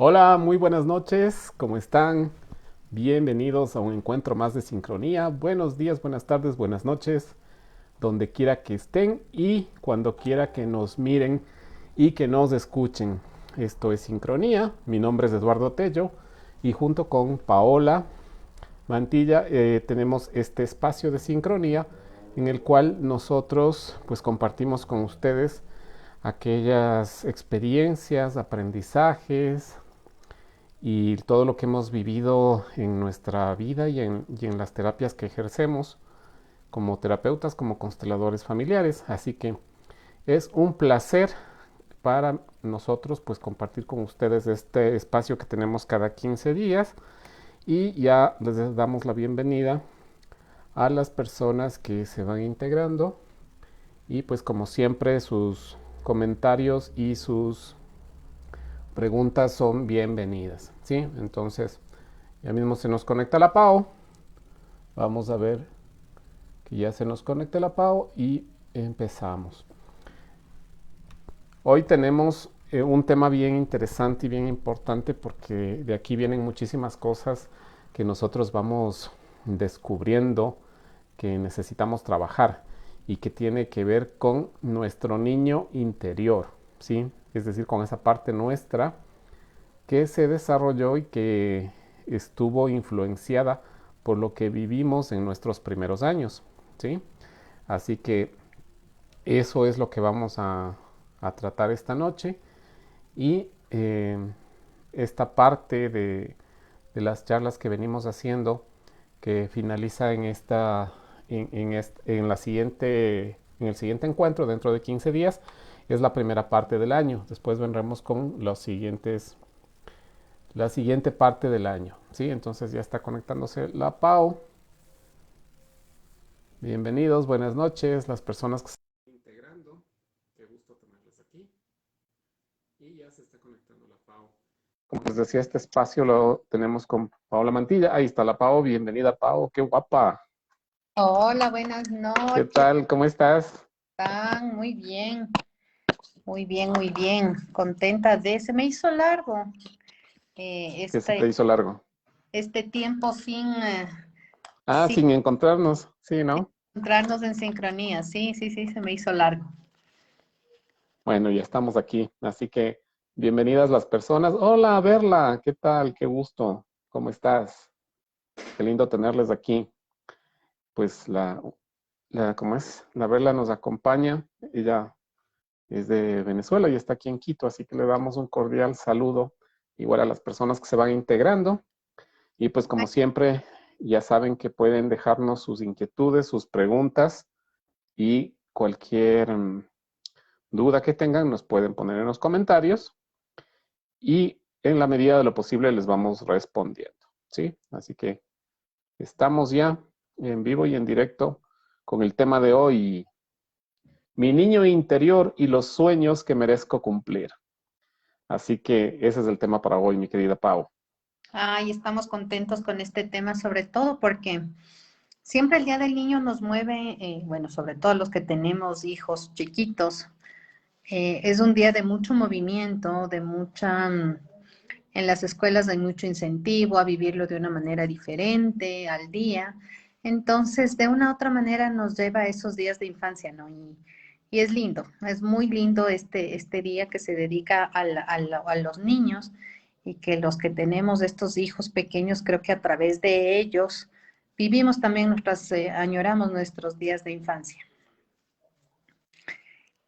Hola, muy buenas noches, ¿cómo están? Bienvenidos a un encuentro más de sincronía. Buenos días, buenas tardes, buenas noches, donde quiera que estén y cuando quiera que nos miren y que nos escuchen. Esto es Sincronía, mi nombre es Eduardo Tello y junto con Paola Mantilla tenemos este espacio de sincronía en el cual nosotros pues compartimos con ustedes aquellas experiencias, aprendizajes, y todo lo que hemos vivido en nuestra vida y en las terapias que ejercemos como terapeutas, como consteladores familiares. Así que es un placer para nosotros pues compartir con ustedes este espacio que tenemos cada 15 días y ya les damos la bienvenida a las personas que se van integrando y pues como siempre sus comentarios y sus preguntas son bienvenidas, ¿sí? Entonces, ya mismo se nos conecta la Pau. Vamos a ver que ya se nos conecta la Pau y empezamos. Hoy tenemos un tema bien interesante y bien importante porque de aquí vienen muchísimas cosas que nosotros vamos descubriendo que necesitamos trabajar y que tiene que ver con nuestro niño interior, ¿sí? Es decir, con esa parte nuestra que se desarrolló y que estuvo influenciada por lo que vivimos en nuestros primeros años, ¿sí? Así que eso es lo que vamos a tratar esta noche y esta parte de las charlas que venimos haciendo que finaliza en la siguiente, en el siguiente encuentro dentro de 15 días es la primera parte del año. Después vendremos con la siguiente parte del año, ¿sí? Entonces ya está conectándose la Pau. Bienvenidos, buenas noches, las personas que se están integrando. Qué gusto tenerles aquí. Y ya se está conectando la Pau. Como les decía, este espacio lo tenemos con Paola Mantilla. Ahí está la Pau. Bienvenida, Pau. Qué guapa. Hola, buenas ¿Qué noches. tal? ¿Cómo estás? Están muy bien, muy bien, muy bien. Contenta de. Se me hizo largo ¿Qué se te este, hizo largo? este tiempo Ah, sin sin encontrarnos. Sí, ¿no? encontrarnos en sincronía. Sí, sí, sí, se me hizo largo. Bueno, ya estamos aquí. Así que bienvenidas las personas. Hola, Verla. ¿Qué tal? Qué gusto. ¿Cómo estás? Qué lindo tenerles aquí. Pues ¿cómo es? La Verla nos acompaña. Ella es de Venezuela y está aquí en Quito, así que le damos un cordial saludo igual a las personas que se van integrando. Y pues como Ay, siempre, ya saben que pueden dejarnos sus inquietudes, sus preguntas y cualquier duda que tengan nos pueden poner en los comentarios y en la medida de lo posible les vamos respondiendo, ¿sí? Así que estamos ya en vivo y en directo con el tema de hoy, mi niño interior y los sueños que merezco cumplir. Así que ese es el tema para hoy, mi querida Pau. ay, estamos contentos con este tema, sobre todo porque siempre el Día del Niño nos mueve, bueno, sobre todo los que tenemos hijos chiquitos, es un día de mucho movimiento, de en las escuelas hay mucho incentivo a vivirlo de una manera diferente al día. Entonces, de una u otra manera nos lleva a esos días de infancia, ¿no? Y es lindo, es muy lindo este día que se dedica a los niños y que los que tenemos estos hijos pequeños, creo que a través de ellos vivimos también añoramos nuestros días de infancia.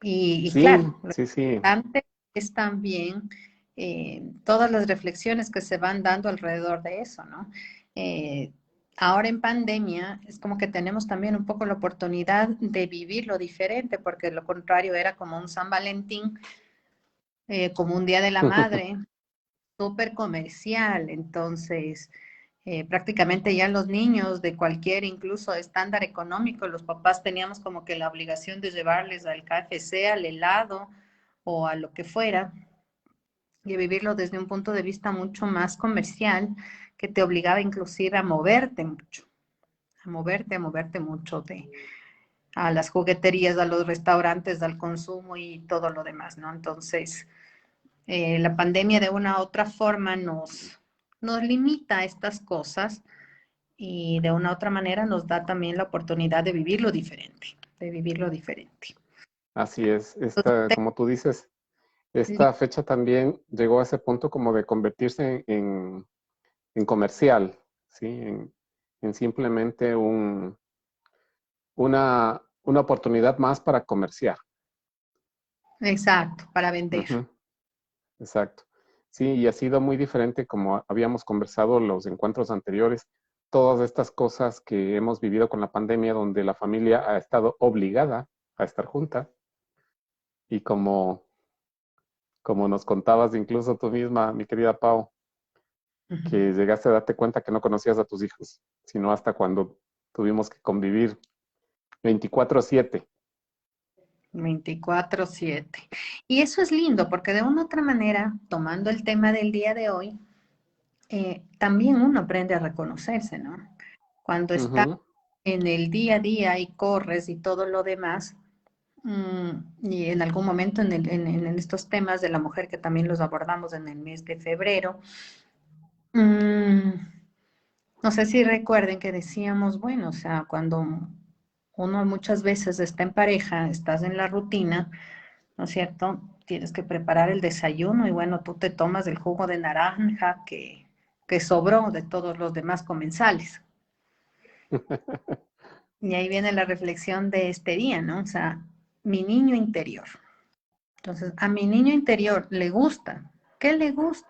Y Sí, claro, lo sí, sí. importante es también todas las reflexiones que se van dando alrededor de eso, ¿no? Eh, Ahora en pandemia es como que tenemos también un poco la oportunidad de vivir lo diferente, porque lo contrario era como un San Valentín, como un Día de la Madre, súper comercial. Entonces, prácticamente ya los niños de cualquier incluso estándar económico, los papás teníamos como que la obligación de llevarles al KFC, al helado o a lo que fuera, y vivirlo desde un punto de vista mucho más comercial, que te obligaba inclusive a moverte mucho, a moverte mucho a las jugueterías, a los restaurantes, al consumo y todo lo demás, ¿no? Entonces, La pandemia de una u otra forma nos limita a estas cosas y de una u otra manera nos da también la oportunidad de vivirlo diferente, de vivirlo diferente. Así es, como tú dices, esta fecha también llegó a ese punto como de convertirse en comercial, ¿sí? En simplemente una oportunidad más para comerciar. Exacto, para vender. Ujú, exacto. Sí, y ha sido muy diferente como habíamos conversado los encuentros anteriores, todas estas cosas que hemos vivido con la pandemia, donde la familia ha estado obligada a estar junta, y como nos contabas incluso tú misma, mi querida Pau, Ujú. que llegaste a darte cuenta que no conocías a tus hijos, sino hasta cuando tuvimos que convivir 24/7. 24/7. Y eso es lindo porque de una u otra manera, tomando el tema del día de hoy, también uno aprende a reconocerse, ¿no? Cuando estás Ujú. en el día a día y corres y todo lo demás, y en algún momento en estos temas de la mujer que también los abordamos en el mes de febrero, mm, no sé si recuerden que decíamos, bueno, o sea, cuando uno muchas veces está en pareja, estás en la rutina, ¿no es cierto? Tienes que preparar el desayuno y bueno, tú te tomas el jugo de naranja que sobró de todos los demás comensales. Y ahí viene la reflexión de este día, ¿no? O sea, mi niño interior. Entonces, a mi niño interior le gusta. ¿Qué le gusta?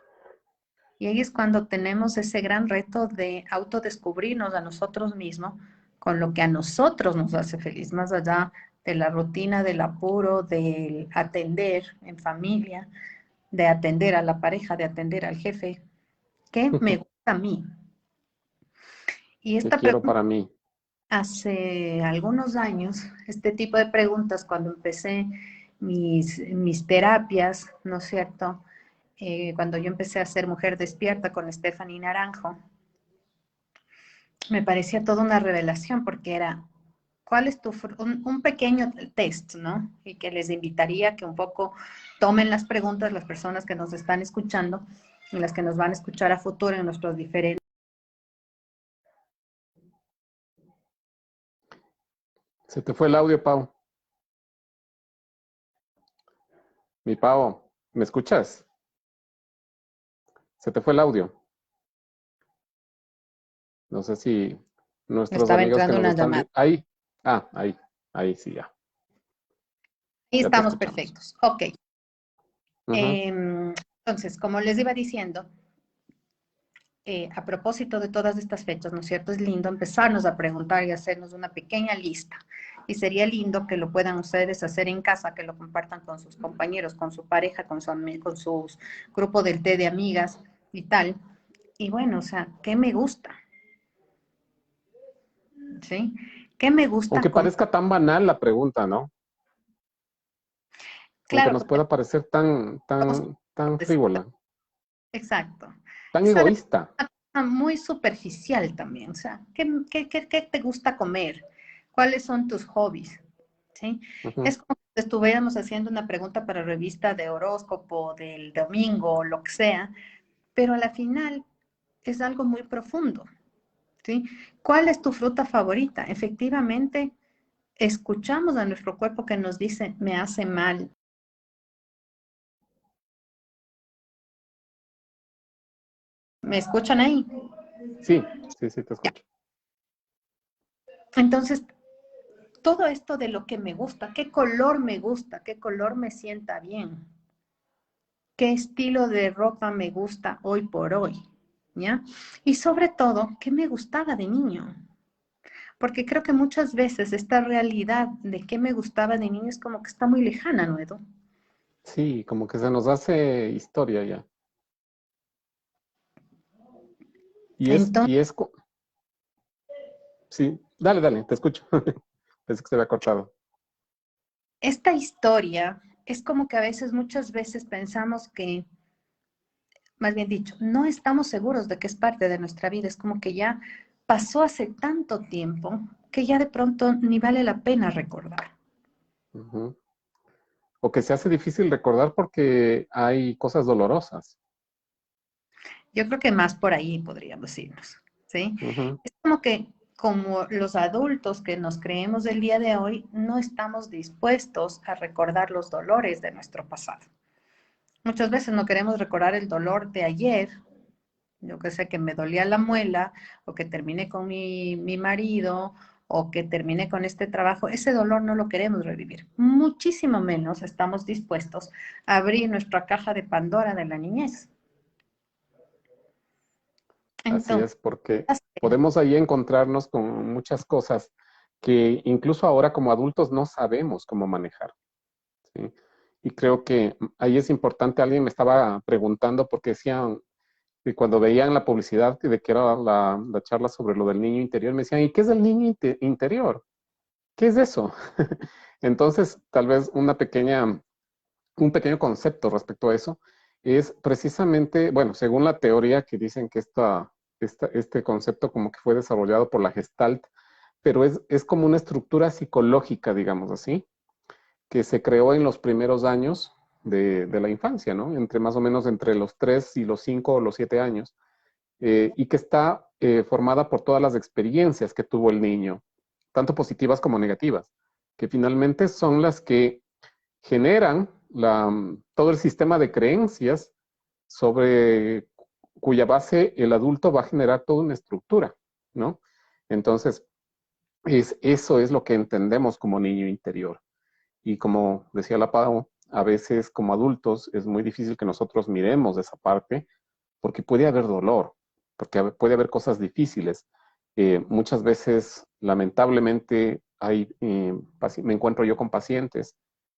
Y ahí es cuando tenemos ese gran reto de autodescubrirnos a nosotros mismos con lo que a nosotros nos hace feliz, más allá de la rutina, del apuro, del atender en familia, de atender a la pareja, de atender al jefe. ¿Qué me gusta a mí? Y ¿Qué esta quiero pregunta para mí? hace algunos años, este tipo de preguntas, cuando empecé mis terapias, ¿no es cierto? Cuando yo empecé a ser mujer despierta con Stephanie Naranjo, me parecía toda una revelación porque era, ¿cuál es un pequeño test, ¿no? Y que les invitaría a que un poco tomen las preguntas las personas que nos están escuchando y las que nos van a escuchar a futuro en nuestros diferentes. Se te fue el audio, Pau. Mi Pau, ¿me escuchas? Se te fue el audio. No sé si nuestros Estaba amigos que entrando nos una están... llamada. Ahí. Ah, ahí sí, ya. Ahí Ya te estamos escuchamos. perfectos. Ok. Ujú. Entonces, como les iba diciendo, a propósito de todas estas fechas, ¿no es cierto? Es lindo empezarnos a preguntar y hacernos una pequeña lista. Y sería lindo que lo puedan ustedes hacer en casa, que lo compartan con sus compañeros, con su pareja, con sus grupos del té de amigas y tal. Y bueno, o sea, ¿qué me gusta? ¿Sí? ¿Qué me gusta Aunque comer? parezca tan banal la pregunta, ¿no? Aunque Claro, nos porque pueda parecer tan frívola, exacto. tan Y sobre egoísta. muy superficial también. O sea, ¿qué te gusta comer? ¿Cuáles son tus hobbies? ¿Sí? Ujú. Es como si estuviéramos haciendo una pregunta para revista de horóscopo del domingo o lo que sea, pero a la final es algo muy profundo. ¿Sí? ¿Cuál es tu fruta favorita? Efectivamente, escuchamos a nuestro cuerpo que nos dice, me hace mal. ¿Me escuchan ahí? Sí, sí, te escucho. Entonces, todo esto de lo que me gusta, qué color me gusta, qué color me sienta bien, qué estilo de ropa me gusta hoy por hoy, ¿ya? Y sobre todo, qué me gustaba de niño. Porque creo que muchas veces esta realidad de qué me gustaba de niño es como que está muy lejana, ¿no, Edu? Sí, como que se nos hace historia ya. Entonces, Sí, dale, te escucho. Pensé que se había cortado. esta historia es como que a veces, muchas veces pensamos que, más bien dicho, no estamos seguros de que es parte de nuestra vida. Es como que ya pasó hace tanto tiempo que ya de pronto ni vale la pena recordar. Ujú. o que se hace difícil recordar porque hay cosas dolorosas. Yo creo que más por ahí podríamos irnos, ¿sí? Ujú. Es como que como los adultos que nos creemos del día de hoy, no estamos dispuestos a recordar los dolores de nuestro pasado. Muchas veces no queremos recordar el dolor de ayer, yo que sé, que me dolía la muela, o que terminé con mi marido, o que terminé con este trabajo. Ese dolor no lo queremos revivir. Muchísimo menos estamos dispuestos a abrir nuestra caja de Pandora de la niñez. Así Entonces, es, porque podemos ahí encontrarnos con muchas cosas que incluso ahora como adultos no sabemos cómo manejar, ¿sí? Y creo que ahí es importante, alguien me estaba preguntando porque decían, y cuando veían la publicidad de que era la charla sobre lo del niño interior, me decían, ¿y qué es el niño interior? ¿Qué es eso? Entonces, tal vez un pequeño concepto respecto a eso es precisamente, bueno, según la teoría que dicen que este concepto como que fue desarrollado por la Gestalt, pero es como una estructura psicológica, digamos así, que se creó en los primeros años de la infancia, ¿no? Entre más o menos entre los 3 y los 5 o los 7 años, y que está formada por todas las experiencias que tuvo el niño, tanto positivas como negativas, que finalmente son las que generan todo el sistema de creencias sobre cuya base el adulto va a generar toda una estructura, ¿no? Entonces, eso es lo que entendemos como niño interior. Y como decía la Pau, a veces como adultos es muy difícil que nosotros miremos esa parte porque puede haber dolor, porque puede haber cosas difíciles. Muchas veces, lamentablemente, me encuentro yo con pacientes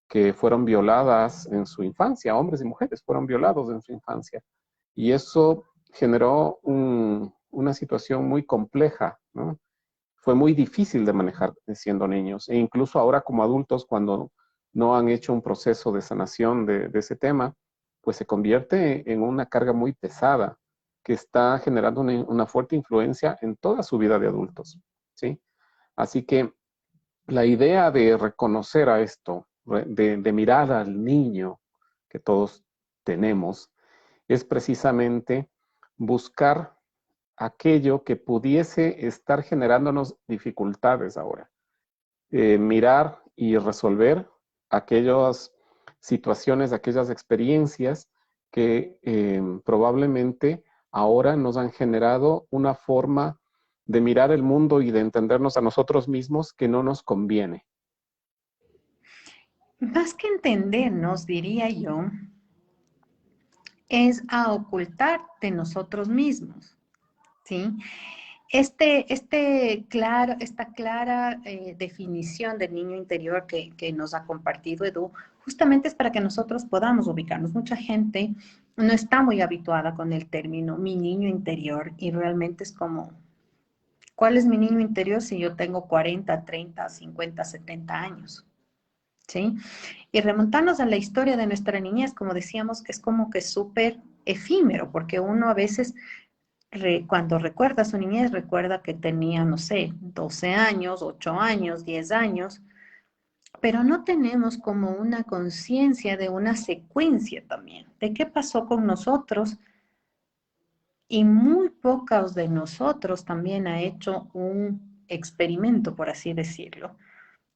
que fueron violadas en su infancia, hombres y mujeres fueron violados en su infancia. Y eso generó una situación muy compleja, ¿no? Fue muy difícil de manejar siendo niños. E incluso ahora como adultos, cuando no han hecho un proceso de sanación de ese tema, pues se convierte en una carga muy pesada que está generando una fuerte influencia en toda su vida de adultos, ¿sí? Así que la idea de reconocer a esto, de mirar al niño que todos tenemos, es precisamente buscar aquello que pudiese estar generándonos dificultades ahora. Mirar y resolver aquellas situaciones, aquellas experiencias que probablemente ahora nos han generado una forma de mirar el mundo y de entendernos a nosotros mismos que no nos conviene. más que entendernos, diría yo, es a ocultar de nosotros mismos, ¿sí? Esta clara definición del niño interior que nos ha compartido Edu, justamente es para que nosotros podamos ubicarnos. Mucha gente no está muy habituada con el término mi niño interior y realmente es como, ¿cuál es mi niño interior si yo tengo 40, 30, 50, 70 años? ¿Sí? Y remontarnos a la historia de nuestra niñez, como decíamos, es como que súper efímero, porque uno a veces cuando recuerda su niñez, recuerda que tenía, no sé, 12 años, 8 años, 10 años, pero no tenemos como una conciencia de una secuencia también, de qué pasó con nosotros y muy pocos de nosotros también ha hecho un experimento, por así decirlo,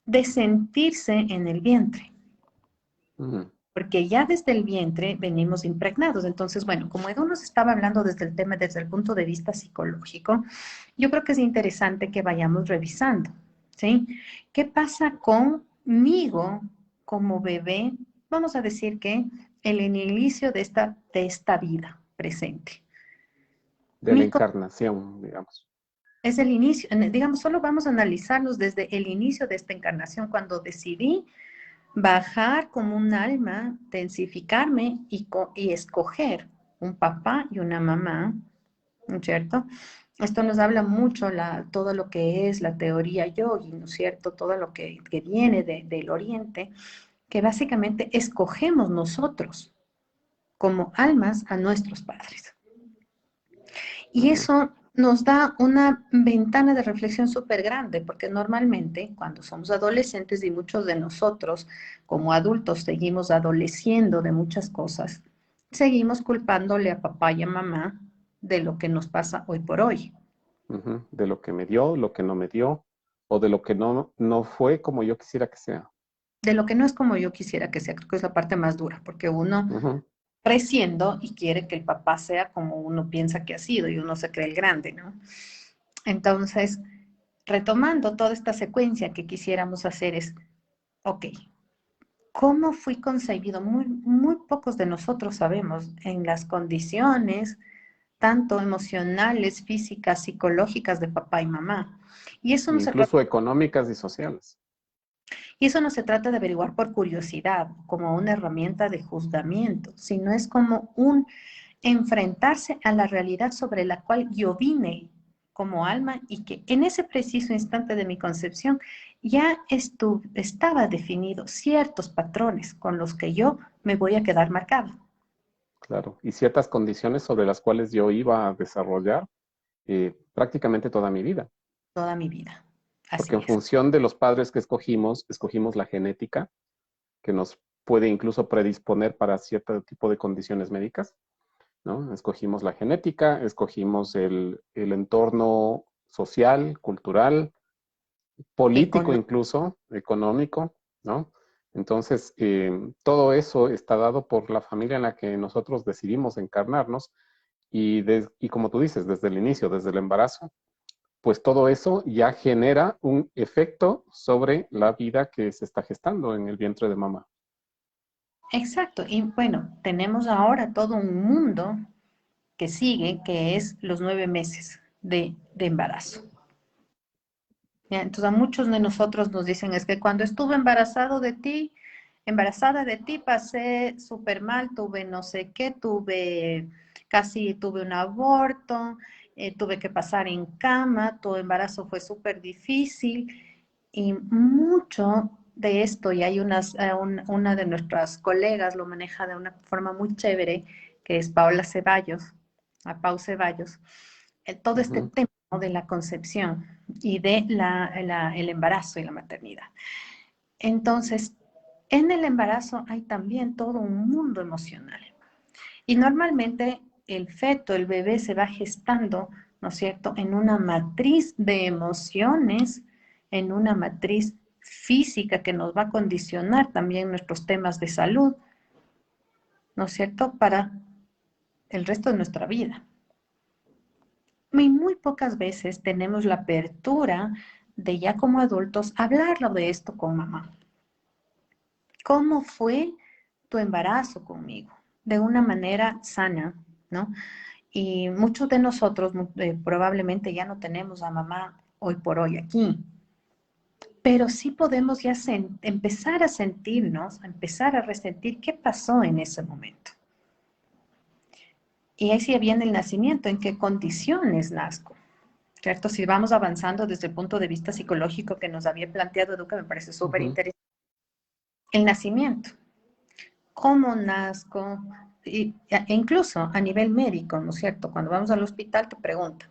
de sentirse en el vientre. Mm. Porque ya desde el vientre venimos impregnados. Entonces, bueno, como Edu nos estaba hablando desde el tema, desde el punto de vista psicológico, yo creo que es interesante que vayamos revisando, ¿sí? ¿Qué pasa conmigo como bebé? Vamos a decir que en el inicio de esta vida presente. De la Mi, encarnación, digamos. es el inicio, digamos, solo vamos a analizarnos desde el inicio de esta encarnación, cuando decidí bajar como un alma, densificarme y escoger un papá y una mamá, ¿no es cierto? Esto nos habla mucho todo lo que es la teoría yogi, ¿no es cierto? Todo lo que viene del oriente, que básicamente escogemos nosotros como almas a nuestros padres. Y Ujú. eso nos da una ventana de reflexión súper grande, porque normalmente cuando somos adolescentes y muchos de nosotros como adultos seguimos adoleciendo de muchas cosas, seguimos culpándole a papá y a mamá de lo que nos pasa hoy por hoy, Ujú. De lo que me dio, lo que no me dio, o de lo que no fue como yo quisiera que sea. de lo que no es como yo quisiera que sea, creo que es la parte más dura, porque uno Ujú. creciendo y quiere que el papá sea como uno piensa que ha sido y uno se cree el grande, ¿no? Entonces, retomando toda esta secuencia que quisiéramos hacer es, ok, ¿cómo fui concebido? Muy pocos de nosotros sabemos en las condiciones, tanto emocionales, físicas, psicológicas de papá y mamá. Y eso no se trata, Incluso económicas y sociales. y eso no se trata de averiguar por curiosidad, como una herramienta de juzgamiento, sino es como un enfrentarse a la realidad sobre la cual yo vine como alma y que en ese preciso instante de mi concepción ya estaba definido ciertos patrones con los que yo me voy a quedar marcada Claro, y ciertas condiciones sobre las cuales yo iba a desarrollar prácticamente toda mi vida, toda mi vida. porque Así en es. función de los padres que escogimos la genética, que nos puede incluso predisponer para cierto tipo de condiciones médicas, ¿no? Escogimos la genética, escogimos el entorno social, cultural, político Económico. incluso, económico, ¿no? Entonces, todo eso está dado por la familia en la que nosotros decidimos encarnarnos y como tú dices, desde el inicio, desde el embarazo, pues todo eso ya genera un efecto sobre la vida que se está gestando en el vientre de mamá. Exacto. Y bueno, tenemos ahora todo un mundo que sigue, que es los 9 meses de embarazo. ¿Ya? Entonces a muchos de nosotros nos dicen, es que cuando estuve embarazada de ti, pasé súper mal, tuve no sé qué, casi tuve un aborto, tuve que pasar en cama, tu embarazo fue súper difícil y mucho de esto, y hay una de nuestras colegas lo maneja de una forma muy chévere, que es Paola Ceballos, a Pau Ceballos, todo este Ujú. tema, ¿no?, de la concepción y de el embarazo y la maternidad. Entonces, en el embarazo hay también todo un mundo emocional. Y normalmente el feto, el bebé, se va gestando, ¿no es cierto?, en una matriz de emociones, en una matriz física que nos va a condicionar también nuestros temas de salud, ¿no es cierto?, para el resto de nuestra vida. Y muy pocas veces tenemos la apertura de ya como adultos hablarlo de esto con mamá. ¿Cómo fue tu embarazo conmigo? De una manera sana, ¿no? Y muchos de nosotros probablemente ya no tenemos a mamá hoy por hoy aquí, pero sí podemos ya empezar a sentirnos, a empezar a resentir qué pasó en ese momento. Y ahí sí viene el nacimiento, en qué condiciones nazco, ¿cierto? Si vamos avanzando desde el punto de vista psicológico que nos había planteado Educa, me parece súper Ujú. interesante. El nacimiento, cómo nazco, e incluso a nivel médico, ¿no es cierto? Cuando vamos al hospital te preguntan,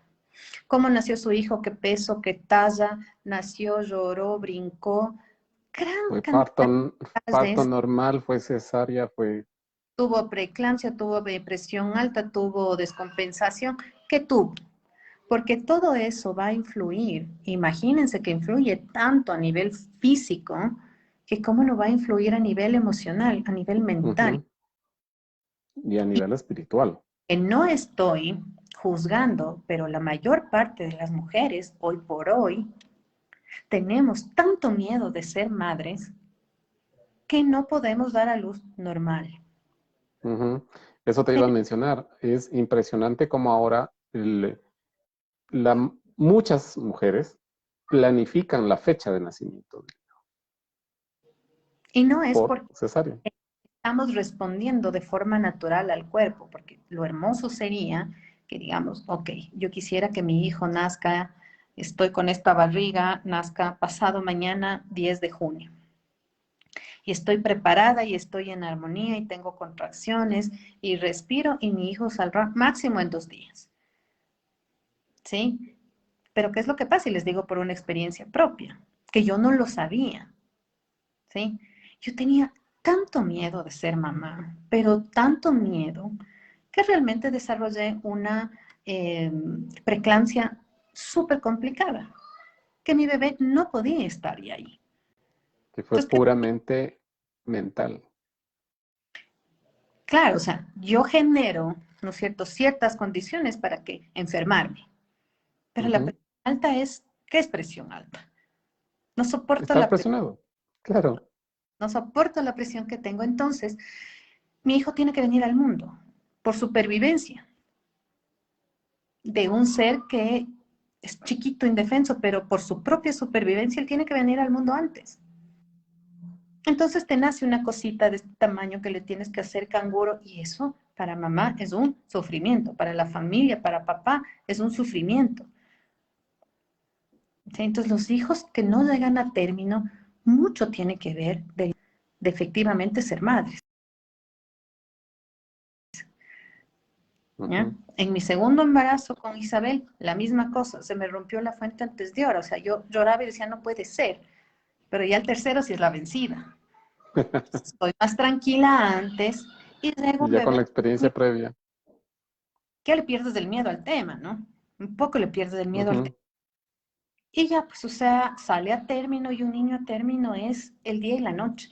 ¿cómo nació su hijo? ¿Qué peso? ¿Qué talla? ¿Nació, lloró, brincó? Gran Fue cantidad de parto eso. normal, fue cesárea, fue... Tuvo preeclampsia, tuvo presión alta, tuvo descompensación. ¿Qué tuvo? Porque todo eso va a influir. Imagínense que influye tanto a nivel físico, que cómo no va a influir a nivel emocional, a nivel mental. Ujú. Y a Y nivel espiritual. que no estoy juzgando, pero la mayor parte de las mujeres hoy por hoy tenemos tanto miedo de ser madres que no podemos dar a luz normal. Ujú. Eso te iba a mencionar. Es impresionante cómo ahora muchas mujeres planifican la fecha de nacimiento Y no es por porque cesárea. estamos respondiendo de forma natural al cuerpo, porque lo hermoso sería que digamos, ok, yo quisiera que mi hijo nazca, estoy con esta barriga, nazca pasado mañana 10 de junio. Y estoy preparada y estoy en armonía y tengo contracciones y respiro y mi hijo saldrá máximo en 2 días. ¿sí? Pero ¿qué es lo que pasa? Y les digo por una experiencia propia, que yo no lo sabía, ¿sí? Yo tenía tanto miedo de ser mamá, pero tanto miedo, que realmente desarrollé una preeclampsia súper complicada, que mi bebé no podía estar ahí. Que fue Entonces, puramente mental. claro, o sea, yo genero, ¿no es cierto?, ciertas condiciones para que enfermarme, pero la Ujú. presión alta es, ¿qué es presión alta? No soporto Estar la presión, presionado. Claro. no soporto la presión que tengo, entonces mi hijo tiene que venir al mundo por supervivencia de un ser que es chiquito, indefenso, pero por su propia supervivencia él tiene que venir al mundo antes. Entonces te nace una cosita de este tamaño que le tienes que hacer canguro y eso para mamá es un sufrimiento, para la familia, para papá es un sufrimiento. ¿Sí? Entonces los hijos que no llegan a término, mucho tiene que ver de efectivamente ser madres. ¿Ya? Ujú. En mi segundo embarazo con Isabel, la misma cosa, se me rompió la fuente antes de hora, o sea, yo lloraba y decía, no puede ser, pero ya el tercero sí es la vencida. Estoy más tranquila antes y luego Y un ya con bebé, la experiencia previa. que le pierdes el miedo al tema, ¿no? Un poco le pierdes el miedo al tema. Ujú. Y ya, pues, o sea, sale a término y un niño a término es el día y la noche.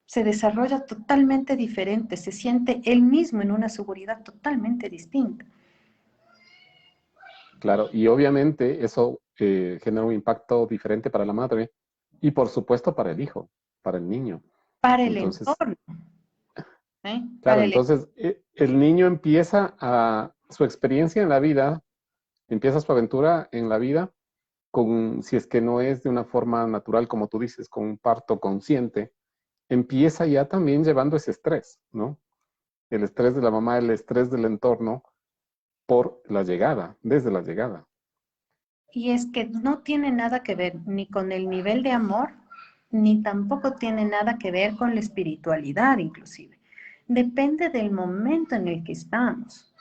Se desarrolla totalmente diferente, se siente él mismo en una seguridad totalmente distinta. Claro, y obviamente eso genera un impacto diferente para la madre y por supuesto para el hijo, para el niño. Para el Entonces, entorno, ¿eh? claro, Para el entonces el niño empieza a su experiencia en la vida, empieza su aventura en la vida con, si es que no es de una forma natural, como tú dices, con un parto consciente, empieza ya también llevando ese estrés, ¿no? El estrés de la mamá, el estrés del entorno por la llegada, desde la llegada. Y es que no tiene nada que ver ni con el nivel de amor, ni tampoco tiene nada que ver con la espiritualidad, inclusive. Depende del momento en el que estamos,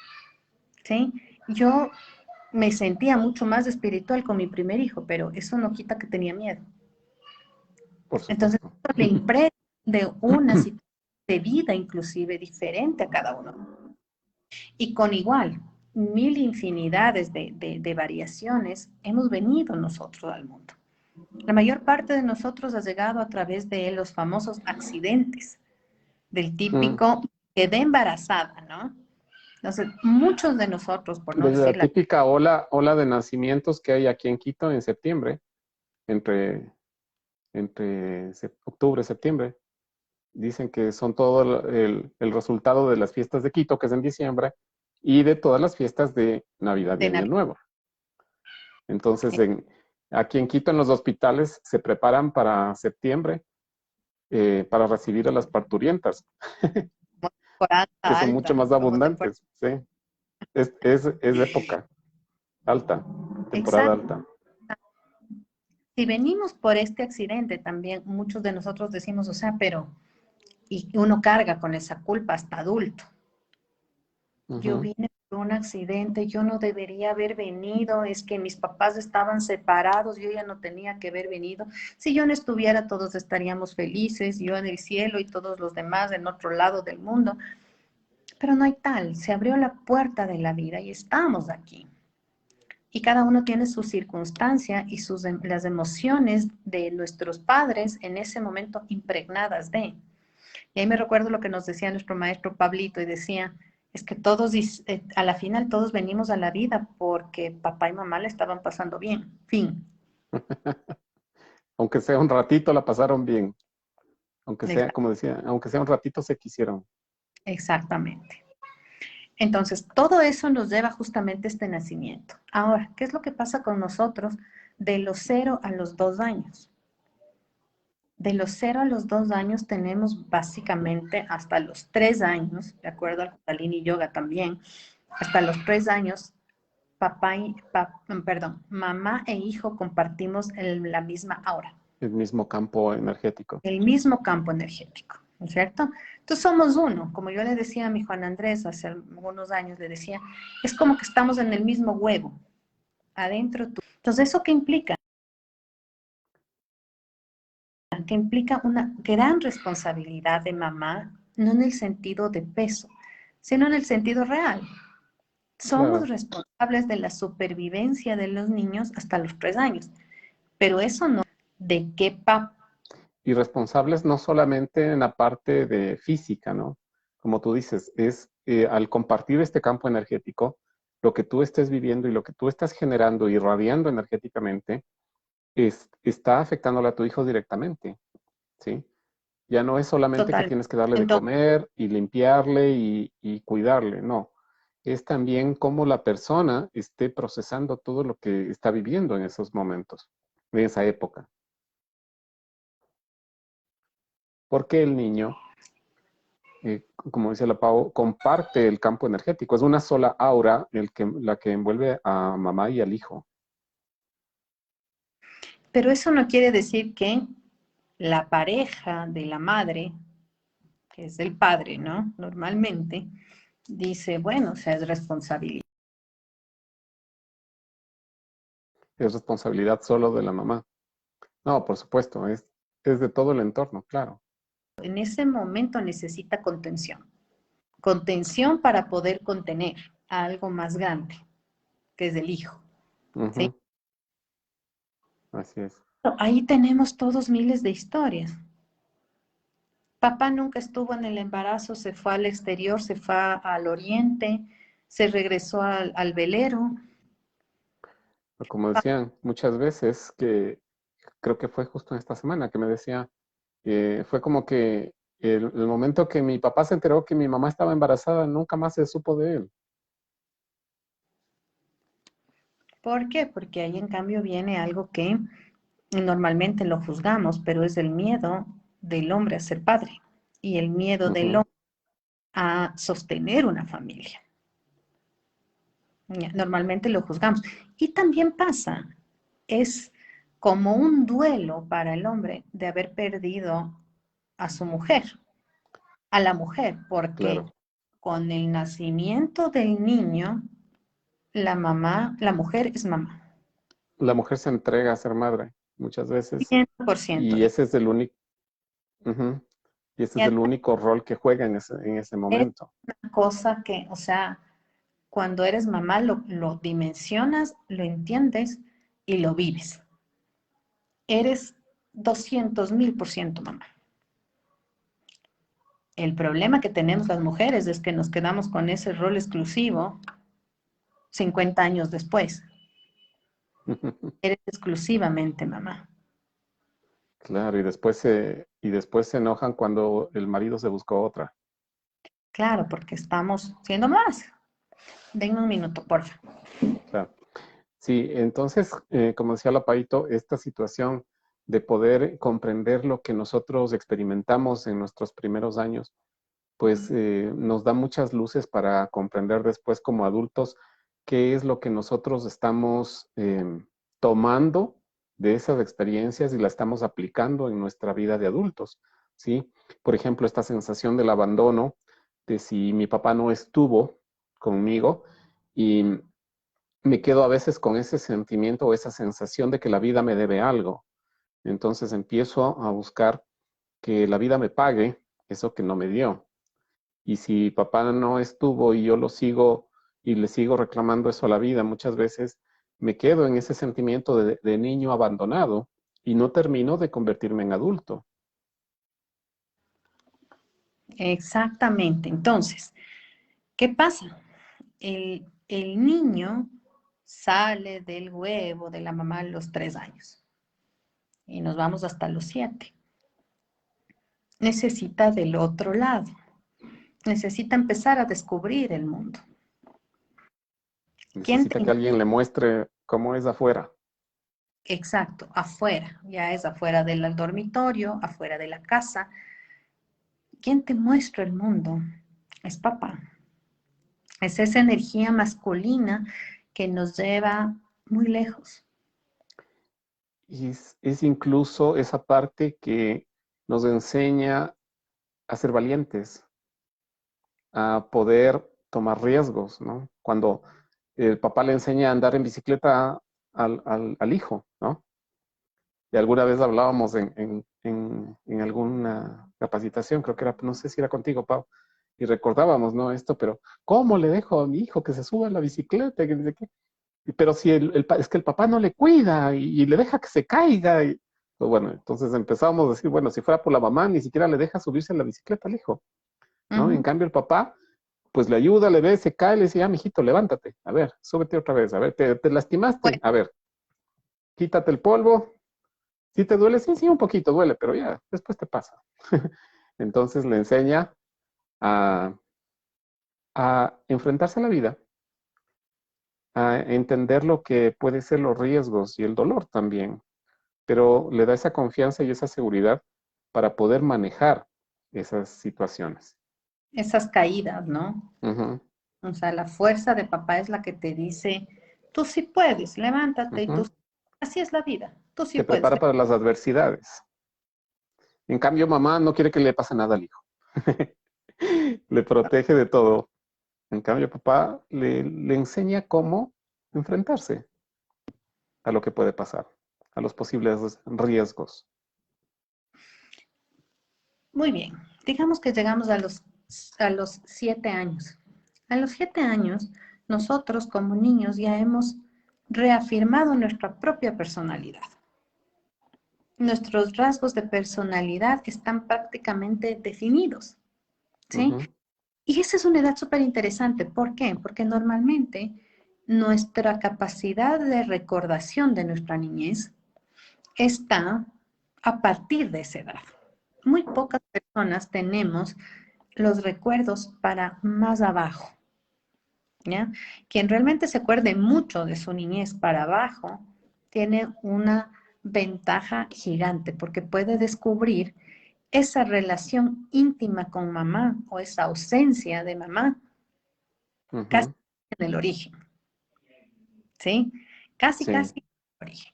¿sí? Yo me sentía mucho más espiritual con mi primer hijo, pero eso no quita que tenía miedo. Por Entonces, supuesto. eso le impregna de una situación de vida inclusive diferente a cada uno. Y con igual, mil infinidades de variaciones, hemos venido nosotros al mundo. La mayor parte de nosotros ha llegado a través de los famosos accidentes, del Mm. típico quedé embarazada, ¿no? Entonces, muchos de nosotros, por no Desde la decir la típica ola de nacimientos que hay aquí en Quito en septiembre, entre, entre octubre y septiembre, dicen que son todo el resultado de las fiestas de Quito, que es en diciembre, y de todas las fiestas de Navidad y de Año Navidad, Nuevo. Entonces, aquí en Quito, en los hospitales, se preparan para septiembre para recibir a las parturientas, temporada que son mucho alta, más como temporada. abundantes. ¿Sí? Es época alta, temporada Exacto. alta. Si venimos por este accidente también, muchos de nosotros decimos, o sea, pero, y uno carga con esa culpa hasta adulto. Yo Ujú. vine por un accidente, yo no debería haber venido, es que mis papás estaban separados, yo ya no tenía que haber venido. Si yo no estuviera, todos estaríamos felices, yo en el cielo y todos los demás en otro lado del mundo. Pero no hay tal, se abrió la puerta de la vida y estamos aquí. Y cada uno tiene su circunstancia y las emociones de nuestros padres en ese momento impregnadas de. Y ahí me recuerdo lo que nos decía nuestro maestro Pablito y decía, es que todos, a la final todos venimos a la vida porque papá y mamá le estaban pasando bien. Fin. Aunque sea un ratito, la pasaron bien. Aunque sea, Exact- como decía, aunque sea un ratito, se quisieron. Exactamente. Entonces, todo eso nos lleva justamente a este nacimiento. Ahora, ¿qué es lo que pasa con nosotros de los 0 a los 2 años? De los 0 a los 2 años tenemos básicamente hasta los 3 años, de acuerdo al Kundalini Yoga también, hasta los 3 años, perdón, mamá e hijo compartimos la misma aura, El mismo campo energético. el mismo campo energético, ¿no es cierto? Entonces somos uno, como yo le decía a mi Juan Andrés hace algunos años, le decía, es como que estamos en el mismo huevo, adentro tú. Entonces, ¿eso qué implica? Que implica una gran responsabilidad de mamá, no en el sentido de peso, sino en el sentido real. Somos Claro. responsables de la supervivencia de los niños hasta los 3 años, pero eso no de qué papá. Y responsables no solamente en la parte de física, ¿no? Como tú dices, es al compartir este campo energético, lo que tú estés viviendo y lo que tú estás generando y irradiando energéticamente, está afectándole a tu hijo directamente, ¿sí? Ya no es solamente que Total. tienes que darle de Entonces, comer y limpiarle y cuidarle, no. Es también cómo la persona esté procesando todo lo que está viviendo en esos momentos, en esa época. Porque el niño, como dice la Pau, comparte el campo energético. Es una sola aura la que envuelve a mamá y al hijo. pero eso no quiere decir que la pareja de la madre, que es el padre, ¿no? Normalmente, dice, bueno, o sea, es responsabilidad. Es responsabilidad solo de la mamá. No, por supuesto, es de todo el entorno, claro. En ese momento necesita contención. Contención para poder contener a algo más grande, que es el hijo. ¿Sí? Ujú, así es. Ahí tenemos todos miles de historias. Papá nunca estuvo en el embarazo, se fue al exterior, se fue al oriente, se regresó al velero. Como decían muchas veces, que creo que fue justo en esta semana que me decía, fue como que el momento que mi papá se enteró que mi mamá estaba embarazada, nunca más se supo de él. ¿Por qué? Porque ahí en cambio viene algo que normalmente lo juzgamos, pero es el miedo del hombre a ser padre y el miedo del Ujú, hombre a sostener una familia. Normalmente lo juzgamos. Y también pasa, es como un duelo para el hombre de haber perdido a su mujer, a la mujer, porque claro. con el nacimiento del niño, la mamá, la mujer es mamá. La mujer se entrega a ser madre muchas veces 100%. y ese es el único, ujú, y ese Y es el además único rol que juega en ese es momento. una cosa que, o sea, cuando eres mamá lo dimensionas, lo entiendes y lo vives. Eres 200.000% mamá. El problema que tenemos las mujeres es que nos quedamos con ese rol exclusivo 50 años después. Eres exclusivamente mamá. Claro, y después se enojan cuando el marido se buscó otra. Claro, porque estamos siendo más. Denme un minuto, porfa. Claro. Sí, entonces, como decía la Paito, esta situación de poder comprender lo que nosotros experimentamos en nuestros primeros años, pues nos da muchas luces para comprender después como adultos qué es lo que nosotros estamos tomando de esas experiencias y la estamos aplicando en nuestra vida de adultos, ¿sí? Por ejemplo, esta sensación del abandono, de si mi papá no estuvo conmigo y me quedo a veces con ese sentimiento o esa sensación de que la vida me debe algo. Entonces empiezo a buscar que la vida me pague eso que no me dio. Y si papá no estuvo y yo lo sigo y le sigo reclamando eso a la vida, muchas veces me quedo en ese sentimiento de niño abandonado y no termino de convertirme en adulto. Exactamente. Entonces, ¿qué pasa? El niño sale del huevo de la mamá a los 3 años y nos vamos hasta los 7. Necesita del otro lado. Necesita empezar a descubrir el mundo. ¿Quién Necesita te... que alguien le muestre cómo es afuera. Exacto, afuera, ya es afuera del dormitorio, afuera de la casa. ¿Quién te muestra el mundo? Es papá. Es esa energía masculina que nos lleva muy lejos. Y es incluso esa parte que nos enseña a ser valientes, a poder tomar riesgos, ¿no? Cuando el papá le enseña a andar en bicicleta al hijo, ¿no? Y alguna vez hablábamos en alguna capacitación, creo que era, no sé si era contigo, Pau, y recordábamos, ¿no? Esto, pero ¿cómo le dejo a mi hijo que se suba a la bicicleta? Que dice que- pero si es que el papá no le cuida y le deja que se caiga. Pues bueno, entonces empezamos a decir, bueno, si fuera por la mamá, ni siquiera le deja subirse a la bicicleta al hijo, ¿no? En Ujú. cambio, el papá, pues le ayuda, le ve, se cae, le dice, ah, mijito, levántate, a ver, súbete otra vez, a ver, te lastimaste, Bueno, a ver, quítate el polvo. Si te duele, sí, sí, un poquito duele, pero ya, después te pasa. Entonces le enseña a, a enfrentarse a la vida, a entender lo que puede ser los riesgos y el dolor también, pero le da esa confianza y esa seguridad para poder manejar esas situaciones. esas caídas, ¿no? Ujú, O sea, la fuerza de papá es la que te dice, tú sí puedes, levántate y tú, ujú. así es la vida, tú sí Te puedes. prepara para las adversidades. En cambio, mamá no quiere que le pase nada al hijo. Le protege de todo. En cambio, papá le enseña cómo enfrentarse a lo que puede pasar, a los posibles riesgos. Muy bien, digamos que llegamos a los 7 años. A los 7 años, nosotros como niños ya hemos reafirmado nuestra propia personalidad. Nuestros rasgos de personalidad están prácticamente definidos, ¿sí? Ujú, Y esa es una edad súper interesante. ¿Por qué? Porque normalmente nuestra capacidad de recordación de nuestra niñez está a partir de esa edad. Muy pocas personas tenemos los recuerdos para más abajo, ¿ya? Quien realmente se acuerde mucho de su niñez para abajo tiene una ventaja gigante porque puede descubrir esa relación íntima con mamá o esa ausencia de mamá casi ujú, en el origen, ¿sí? Casi, sí. casi en el origen.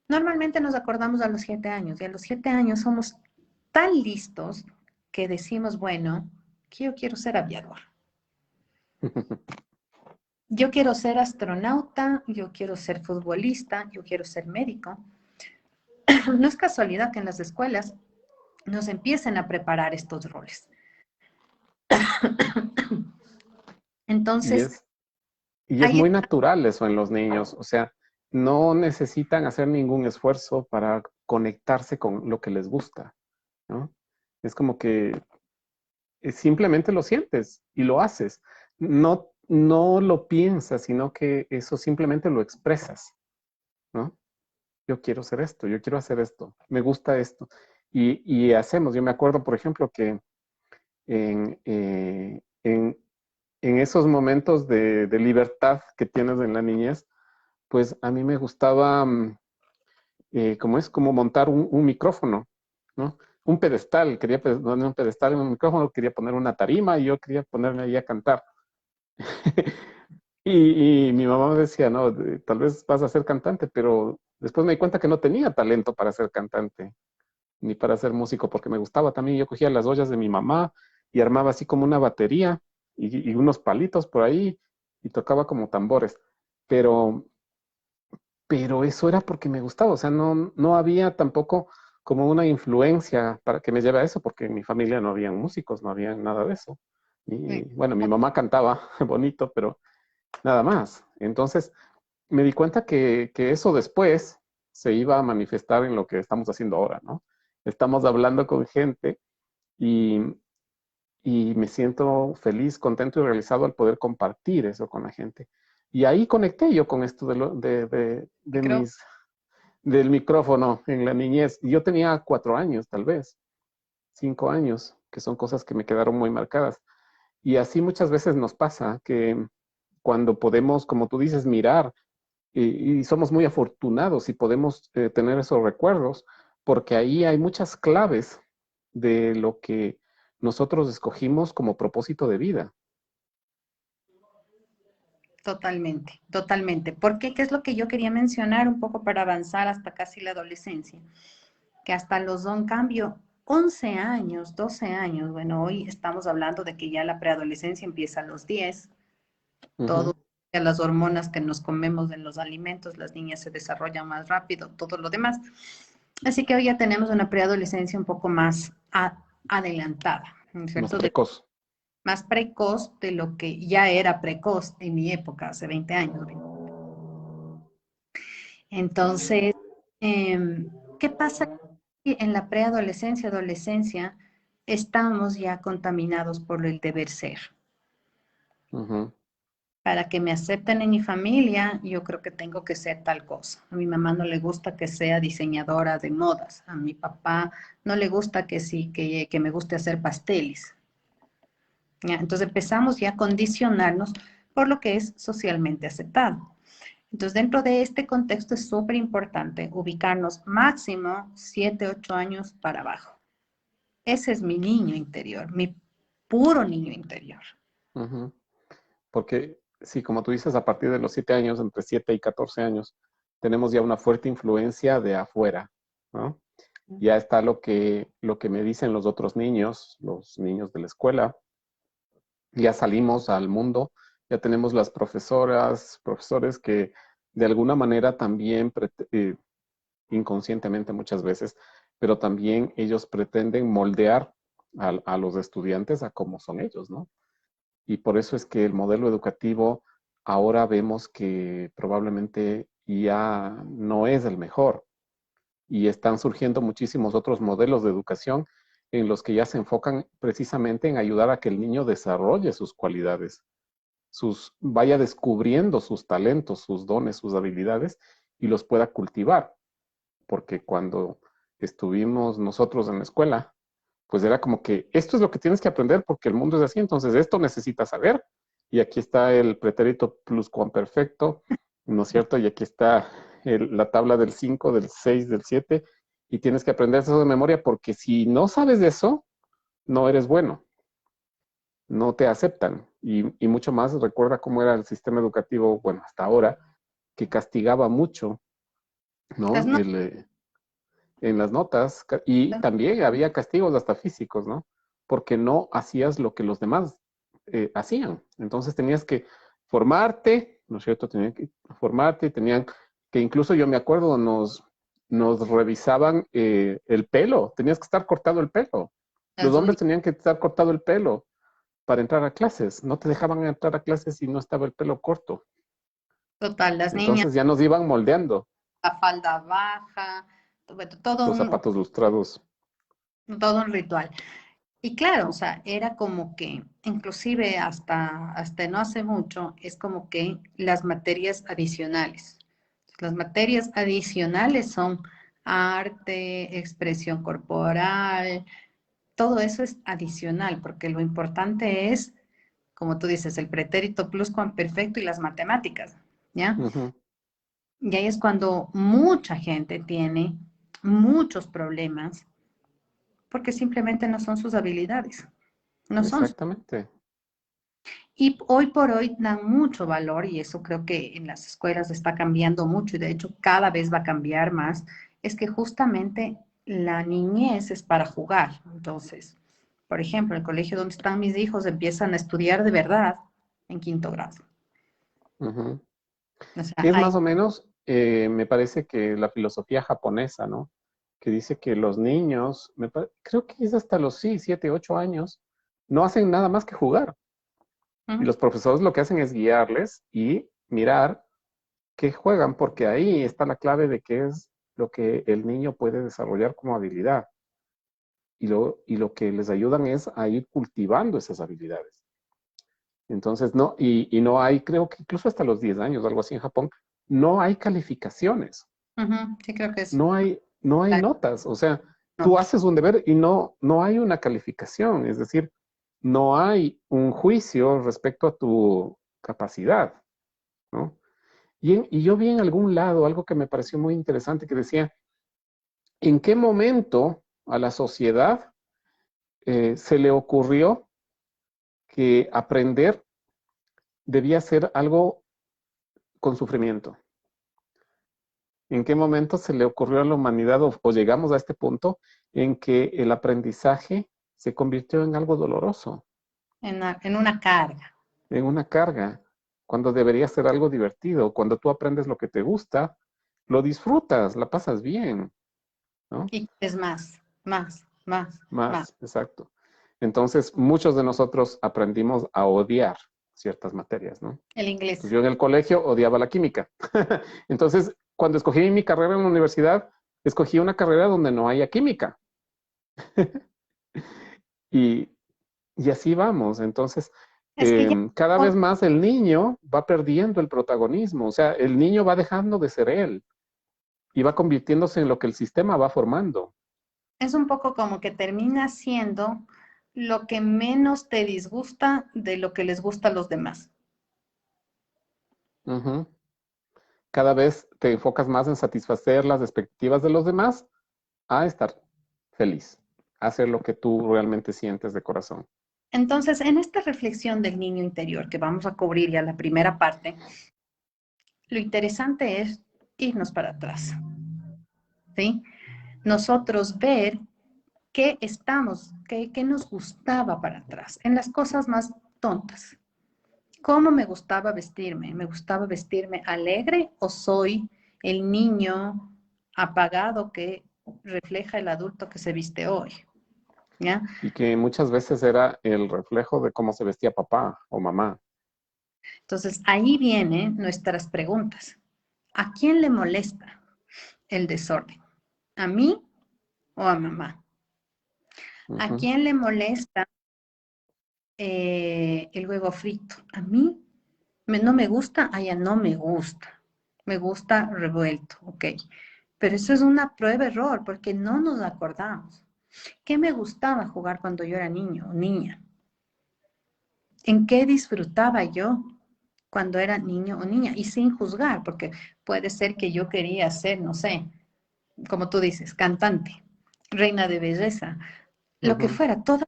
Normalmente nos acordamos a los 7 años y a los 7 años somos tan listos que decimos, bueno, que yo quiero ser aviador, yo quiero ser astronauta, yo quiero ser futbolista, yo quiero ser médico. No es casualidad que en las escuelas nos empiecen a preparar estos roles. Y Entonces, es, y es ahí muy está. natural eso en los niños, o sea, no necesitan hacer ningún esfuerzo para conectarse con lo que les gusta, ¿no? Es como que simplemente lo sientes y lo haces. No, no lo piensas, sino que eso simplemente lo expresas, ¿no? Yo quiero hacer esto, yo quiero hacer esto, me gusta esto. Y hacemos, yo me acuerdo, por ejemplo, que en, eh, en, en esos momentos de libertad que tienes en la niñez, pues a mí me gustaba, como es, como montar un micrófono, ¿no? Un pedestal, quería poner un pedestal en un micrófono, quería poner una tarima y yo quería ponerme ahí a cantar. Y mi mamá me decía, no, tal vez vas a ser cantante, pero después me di cuenta que no tenía talento para ser cantante, ni para ser músico, porque me gustaba también. Yo cogía las ollas de mi mamá y armaba así como una batería y unos palitos por ahí y tocaba como tambores. Pero, pero eso era porque me gustaba, o sea, no, no había tampoco como una influencia para que me lleve a eso, porque en mi familia no habían músicos, no había nada de eso. Y bueno, mi mamá cantaba bonito, pero nada más. Entonces, me di cuenta que eso después se iba a manifestar en lo que estamos haciendo ahora, ¿no? Estamos hablando con gente y, y me siento feliz, contento y realizado al poder compartir eso con la gente. Y ahí conecté yo con esto de Micrófono. mis, del micrófono en la niñez. Y yo tenía 4 años, tal vez, 5 años, que son cosas que me quedaron muy marcadas. Y así muchas veces nos pasa que cuando podemos, como tú dices, mirar y somos muy afortunados y podemos tener esos recuerdos, porque ahí hay muchas claves de lo que nosotros escogimos como propósito de vida. Totalmente, totalmente. Porque, ¿qué es lo que yo quería mencionar un poco para avanzar hasta casi la adolescencia? Que hasta los don cambio 11 años, 12 años, bueno, hoy estamos hablando de que ya la preadolescencia empieza a los 10, todo Ujú, las hormonas que nos comemos en los alimentos, las niñas se desarrollan más rápido, todo lo demás. Así que hoy ya tenemos una preadolescencia un poco más adelantada, ¿no es Más cierto? precoz. Más precoz de lo que ya era precoz en mi época, hace 20 años. Entonces, ¿qué pasa? En la preadolescencia, adolescencia, estamos ya contaminados por el deber ser. Ujú. Para que me acepten en mi familia, yo creo que tengo que ser tal cosa. A mi mamá no le gusta que sea diseñadora de modas. A mi papá no le gusta que sí, que me guste hacer pasteles. ¿Ya? Entonces empezamos ya a condicionarnos por lo que es socialmente aceptado. Entonces, dentro de este contexto es súper importante ubicarnos máximo 7, 8 años para abajo. Ese es mi niño interior, mi puro niño interior. Ujú. Porque, sí, como tú dices, a partir de los 7 años, entre 7 y 14 años, tenemos ya una fuerte influencia de afuera, ¿no? Ya está lo que me dicen los niños de la escuela, ya salimos al mundo, ya tenemos las profesoras, profesores que de alguna manera también, inconscientemente muchas veces, pero también ellos pretenden moldear a los estudiantes a cómo son ellos, ¿no? Y por eso es que el modelo educativo ahora vemos que probablemente ya no es el mejor y están surgiendo muchísimos otros modelos de educación en los que ya se enfocan precisamente en ayudar a que el niño desarrolle sus cualidades, vaya descubriendo sus talentos, sus dones, sus habilidades y los pueda cultivar. Porque cuando estuvimos nosotros en la escuela, pues era como que esto es lo que tienes que aprender porque el mundo es así, entonces esto necesitas saber. Y aquí está el pretérito pluscuamperfecto, ¿no es cierto? Y aquí está la tabla del 5, del 6, del 7, y tienes que aprender eso de memoria porque si no sabes de eso, no eres bueno, no te aceptan. Y mucho más, recuerda cómo era el sistema educativo, bueno, hasta ahora, que castigaba mucho, Las ¿no? no- En las notas y también había castigos hasta físicos, ¿no? Porque no hacías lo que los demás hacían. Entonces tenías que formarte, ¿no es cierto? Tenían que formarte, tenían que incluso yo me acuerdo, nos revisaban el pelo, tenías que estar cortado el pelo. Los las hombres uñas, tenían que estar cortado el pelo para entrar a clases, no te dejaban entrar a clases si no estaba el pelo corto. total, las niñas, Entonces ya nos iban moldeando la falda baja, todo los zapatos lustrados. todo un ritual. Y claro, o sea, era como que, inclusive hasta no hace mucho, es como que las materias adicionales. Las materias adicionales son arte, expresión corporal, todo eso es adicional, porque lo importante es, como tú dices, el pretérito pluscuamperfecto y las matemáticas, ¿ya? Uh -huh. Y ahí es cuando mucha gente tiene muchos problemas porque simplemente no son sus habilidades, no son. Exactamente. Y hoy por hoy dan mucho valor, y eso creo que en las escuelas está cambiando mucho, y de hecho cada vez va a cambiar más, es que justamente la niñez es para jugar. Entonces, por ejemplo, el colegio donde están mis hijos empiezan a estudiar de verdad en quinto grado. Uh -huh. O sea, Que es hay, más o menos, me parece que la filosofía japonesa, ¿no? Que dice que los niños, creo que es hasta los, sí, 7, 8 años, no hacen nada más que jugar. Y ¿Mm? los profesores lo que hacen es guiarles y mirar qué juegan, porque ahí está la clave de qué es lo que el niño puede desarrollar como habilidad. Y lo que les ayudan es a ir cultivando esas habilidades. Entonces, no, y no hay, creo que incluso hasta los 10 años, algo así en Japón, no hay calificaciones, Ujú, sí, creo que es no hay la notas. O sea, tú nota. haces un deber y no hay una calificación, es decir, no hay un juicio respecto a tu capacidad, ¿no? Y yo vi en algún lado algo que me pareció muy interesante que decía, ¿en qué momento a la sociedad se le ocurrió que aprender debía ser algo con sufrimiento? ¿En qué momento se le ocurrió a la humanidad o llegamos a este punto en que el aprendizaje se convirtió en algo doloroso, En una carga. en una carga? cuando debería ser algo divertido. Cuando tú aprendes lo que te gusta, lo disfrutas, la pasas bien, ¿no? Y es más. Más, exacto. Entonces, muchos de nosotros aprendimos a odiar ciertas materias, ¿no? El Pues inglés. yo en el colegio odiaba la química. Entonces, cuando escogí mi carrera en la universidad, escogí una carrera donde no haya química. Y, y así vamos. Entonces, Es que ya, cada vez más el niño va perdiendo el protagonismo. O sea, el niño va dejando de ser él y va convirtiéndose en lo que el sistema va formando. es un poco como que termina siendo lo que menos te disgusta de lo que les gusta a los demás. Ujú. Cada vez te enfocas más en satisfacer las expectativas de los demás a estar feliz, a hacer lo que tú realmente sientes de corazón. Entonces, en esta reflexión del niño interior, que vamos a cubrir ya la primera parte, lo interesante es irnos para atrás, ¿sí? Nosotros ver qué nos gustaba para atrás, en las cosas más tontas. ¿Cómo me gustaba vestirme? ¿Me gustaba vestirme alegre o soy el niño apagado que refleja el adulto que se viste hoy? ¿Ya? Y que muchas veces era el reflejo de cómo se vestía papá o mamá. Entonces, ahí vienen nuestras preguntas. ¿A quién le molesta el desorden? ¿A mí o a mamá? ¿A Ujú. quién le molesta el huevo frito? ¿A mí? No me gusta, ya no me gusta. Me gusta revuelto, ok. Pero eso es una prueba-error porque no nos acordamos. ¿Qué me gustaba jugar cuando yo era niño o niña? ¿En qué disfrutaba yo cuando era niño o niña? Y sin juzgar, porque puede ser que yo quería ser, no sé, como tú dices, cantante, reina de belleza, lo que Ujú. fuera, todo.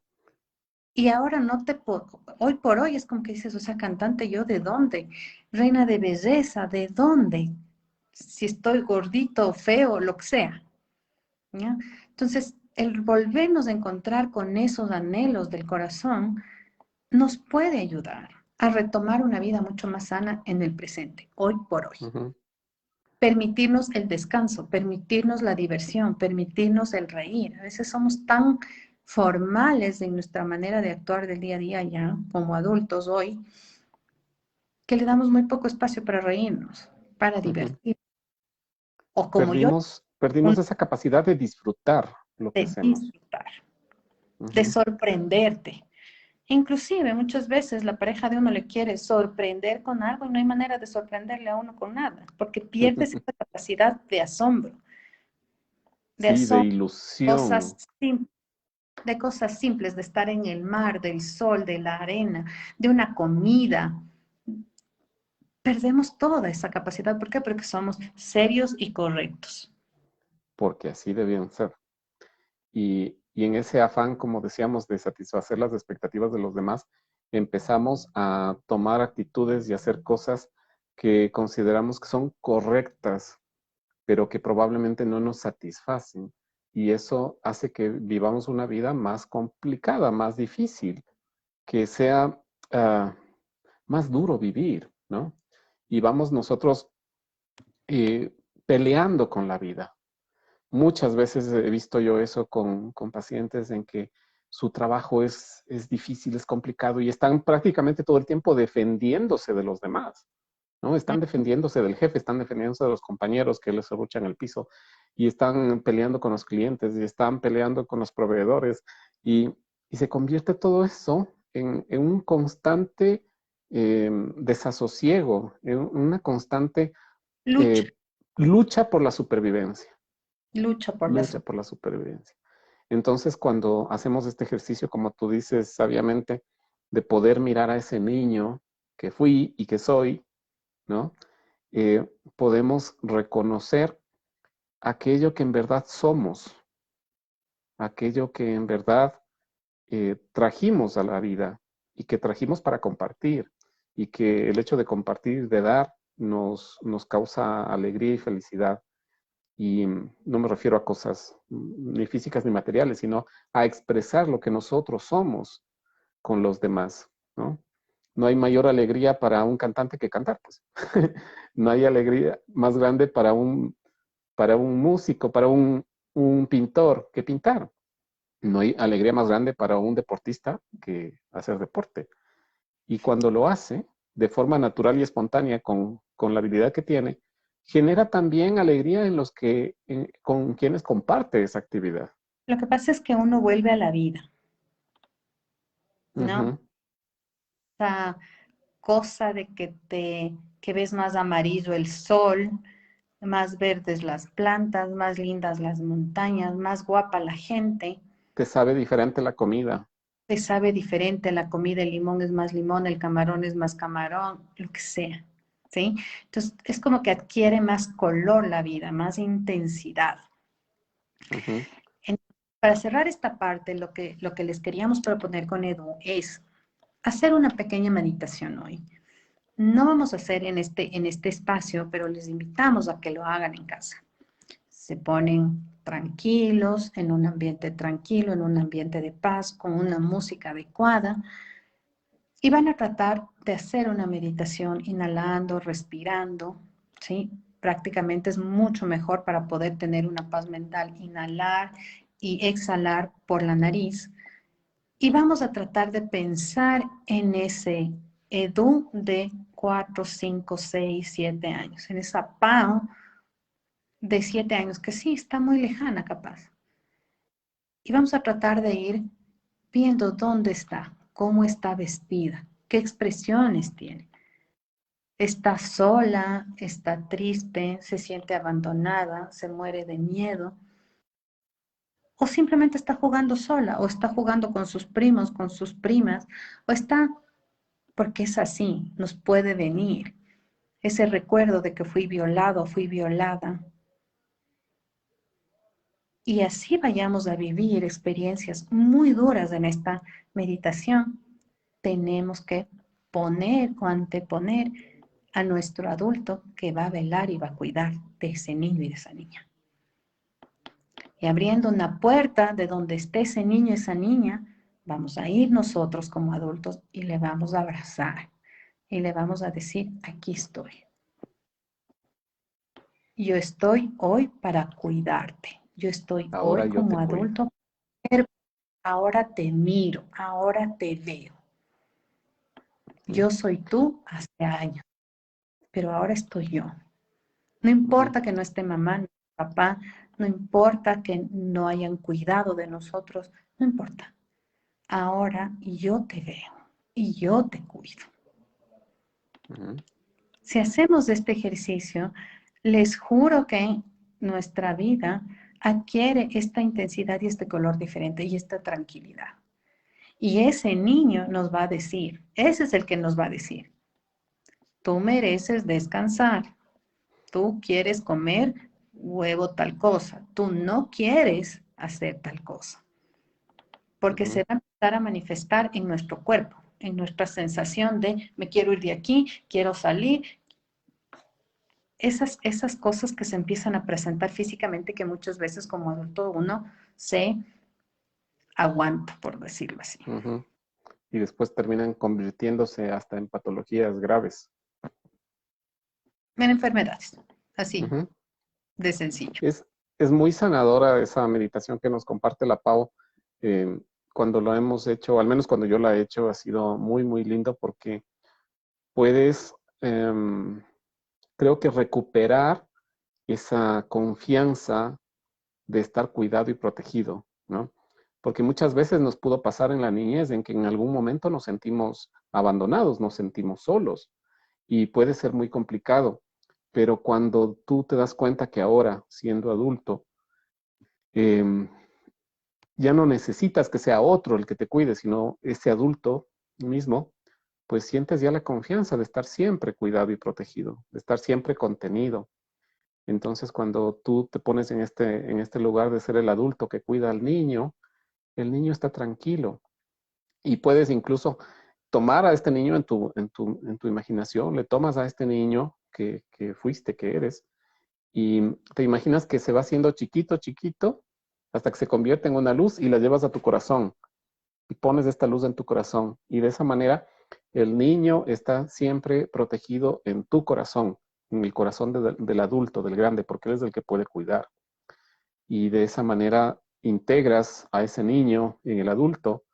Y ahora no te puedo, hoy por hoy es como que dices, o sea, cantante, ¿yo de dónde? Reina de belleza, ¿de dónde? Si estoy gordito, feo, lo que sea, ¿ya? Entonces, el volvernos a encontrar con esos anhelos del corazón nos puede ayudar a retomar una vida mucho más sana en el presente, hoy por hoy. Ujú. Permitirnos el descanso, permitirnos la diversión, permitirnos el reír. A veces somos tan formales en nuestra manera de actuar del día a día ya como adultos hoy, que le damos muy poco espacio para reírnos, para Ujú. divertir. O como yo, Perdimos esa capacidad de disfrutar lo que de hacemos. disfrutar, de Ujú. sorprenderte. Inclusive muchas veces la pareja de uno le quiere sorprender con algo y no hay manera de sorprenderle a uno con nada, porque pierdes esa capacidad de Sí, de asombro, cosas ilusión. simples, de cosas simples, de estar en el mar, del sol, de la arena, de una comida. Perdemos toda esa capacidad. ¿Por qué? Porque somos serios y correctos. Porque así debían ser. Y en ese afán, como decíamos, de satisfacer las expectativas de los demás, empezamos a tomar actitudes y hacer cosas que consideramos que son correctas, pero que probablemente no nos satisfacen. Y eso hace que vivamos una vida más complicada, más difícil, que sea más duro vivir, ¿no? Y vamos nosotros eh, peleando con la vida. Muchas veces he visto yo eso con pacientes en que su trabajo es difícil, es complicado y están prácticamente todo el tiempo defendiéndose de los demás, ¿no? Están defendiéndose del jefe, están defendiéndose de los compañeros que les serruchan el piso y están peleando con los clientes y están peleando con los proveedores y, y se convierte todo eso en un constante desasosiego, en una constante Lucha, eh, lucha por la supervivencia, lucha por la lucha por la supervivencia. Entonces, cuando hacemos este ejercicio, como tú dices sabiamente, de poder mirar a ese niño que fui y que soy, ¿no? Podemos reconocer aquello que en verdad somos, aquello que en verdad trajimos a la vida y que trajimos para compartir y que el hecho de compartir, de dar, nos causa alegría y felicidad. Y no me refiero a cosas ni físicas ni materiales, sino a expresar lo que nosotros somos con los demás, ¿no? no hay mayor alegría para un cantante que cantar, pues. No hay alegría más grande para un músico, para un pintor que pintar. No hay alegría más grande para un deportista que hacer deporte. Y cuando lo hace de forma natural y espontánea con la habilidad que tiene, genera también alegría en los que, con quienes comparte esa actividad. Lo que pasa es que uno vuelve a la vida, ¿no? Ujú. Esa cosa de que ves más amarillo el sol, más verdes las plantas, más lindas las montañas, más guapa la gente. Te sabe diferente la comida. Te sabe diferente, la comida, el limón es más limón, el camarón es más camarón, lo que sea, ¿sí? Entonces, es como que adquiere más color la vida, más intensidad. Ujú. En- para cerrar esta parte, lo que les queríamos proponer con Edu es hacer una pequeña meditación hoy. No vamos a hacer en este espacio, pero les invitamos a que lo hagan en casa. Se ponen tranquilos, en un ambiente tranquilo, en un ambiente de paz, con una música adecuada, y van a tratar de hacer una meditación inhalando, respirando, ¿sí? Prácticamente es mucho mejor para poder tener una paz mental, inhalar y exhalar por la nariz. Y vamos a tratar de pensar en ese Edu de 4, 5, 6, 7 años, en esa Pau de 7 años, que sí, está muy lejana capaz. Y vamos a tratar de ir viendo dónde está, cómo está vestida, qué expresiones tiene. Está sola, está triste, se siente abandonada, se muere de miedo, o simplemente está jugando sola, o está jugando con sus primos, con sus primas, o está, porque es así, nos puede venir ese recuerdo de que fui violado, fui violada. Y así vayamos a vivir experiencias muy duras en esta meditación. Tenemos que poner o anteponer a nuestro adulto que va a velar y va a cuidar de ese niño y de esa niña. Y abriendo una puerta de donde esté ese niño, esa niña, vamos a ir nosotros como adultos y le vamos a abrazar y le vamos a decir, aquí estoy. Yo estoy hoy para cuidarte. Yo estoy Ahora hoy yo te como cuido. adulto. Pero ahora te miro, ahora te veo. Ujú. Yo soy tú hace años, pero ahora estoy yo. No Ujú. importa que no esté mamá, ni papá, no importa que no hayan cuidado de nosotros, no importa. Ahora yo te veo y yo te cuido. Ujú. Si hacemos este ejercicio, les juro que nuestra vida adquiere esta intensidad y este color diferente y esta tranquilidad. Y ese niño nos va a decir, ese es el que nos va a decir, tú mereces descansar, tú quieres comer huevo tal cosa, tú no quieres hacer tal cosa, porque se Ujú. va a empezar a manifestar en nuestro cuerpo, en nuestra sensación de me quiero ir de aquí, quiero salir, esas cosas que se empiezan a presentar físicamente que muchas veces como adulto uno se aguanta, por decirlo así. Ujú. Y después terminan convirtiéndose hasta en patologías graves. En enfermedades, así Ujú. de sencillo. Es, es muy sanadora esa meditación que nos comparte la Pau. Eh, Cuando lo hemos hecho, al menos cuando yo la he hecho, ha sido muy, muy lindo porque puedes, em, creo que recuperar esa confianza de estar cuidado y protegido, ¿no? Porque muchas veces nos pudo pasar en la niñez en que en algún momento nos sentimos abandonados, nos sentimos solos y puede ser muy complicado. Pero cuando tú te das cuenta que ahora, siendo adulto, eh, ya no necesitas que sea otro el que te cuide, sino ese adulto mismo, pues sientes ya la confianza de estar siempre cuidado y protegido, de estar siempre contenido. Entonces, cuando tú te pones en este lugar de ser el adulto que cuida al niño, el niño está tranquilo y puedes incluso tomar a este niño en tu imaginación, le tomas a este niño que fuiste, que eres, y te imaginas que se va haciendo chiquito, chiquito, hasta que se convierte en una luz y la llevas a tu corazón y pones esta luz en tu corazón. Y de esa manera El niño está siempre protegido en tu corazón, en el corazón del adulto, del grande, porque él es el que puede cuidar. Y de esa manera integras a ese niño en el adulto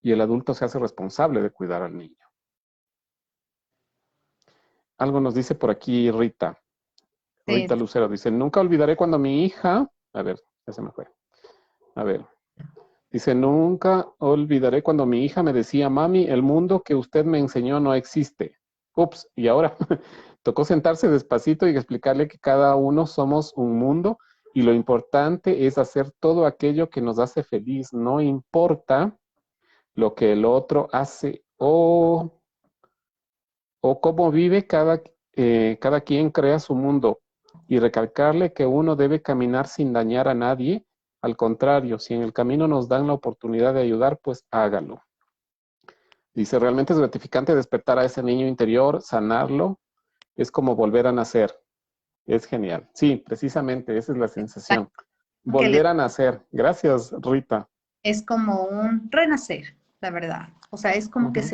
y el adulto se hace responsable de cuidar al niño. Algo nos dice por aquí Rita. Sí, Rita Lucero dice, nunca olvidaré cuando mi hija, a ver, ya se me fue. A ver, dice, nunca olvidaré cuando mi hija me decía, mami, el mundo que usted me enseñó no existe. Ups, y ahora tocó sentarse despacito y explicarle que cada uno somos un mundo y lo importante es hacer todo aquello que nos hace feliz. No importa lo que el otro hace o cómo vive, cada quien crea su mundo. Y recalcarle que uno debe caminar sin dañar a nadie. Al contrario, si en el camino nos dan la oportunidad de ayudar, pues hágalo. Dice, realmente es gratificante despertar a ese niño interior, sanarlo, es como volver a nacer. Es genial. Sí, precisamente, esa es la sensación. que le- Volver a nacer. Gracias, Rita. es como un renacer, la verdad. O sea, es como que Ujú,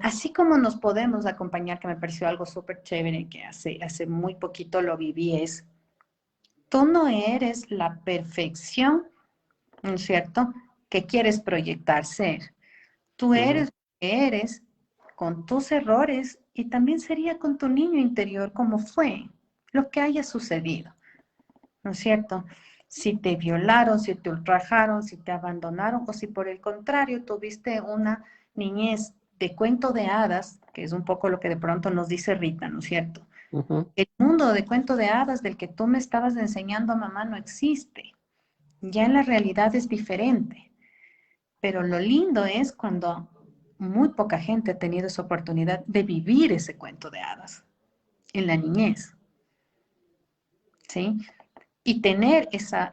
así como nos podemos acompañar, que me pareció algo súper chévere, que hace muy poquito lo viví, es, tú no eres la perfección, ¿no es cierto?, que quieres proyectar ser. Tú ujú, eres lo que eres con tus errores y también sería con tu niño interior como fue, lo que haya sucedido, ¿no es cierto? Si te violaron, si te ultrajaron, si te abandonaron o si por el contrario tuviste una niñez de cuento de hadas, que es un poco lo que de pronto nos dice Rita, ¿no es cierto? ujú. El mundo de cuento de hadas del que tú me estabas enseñando, mamá, no existe. Ya en la realidad es diferente. Pero lo lindo es cuando muy poca gente ha tenido esa oportunidad de vivir ese cuento de hadas en la niñez, ¿sí? Y tener esa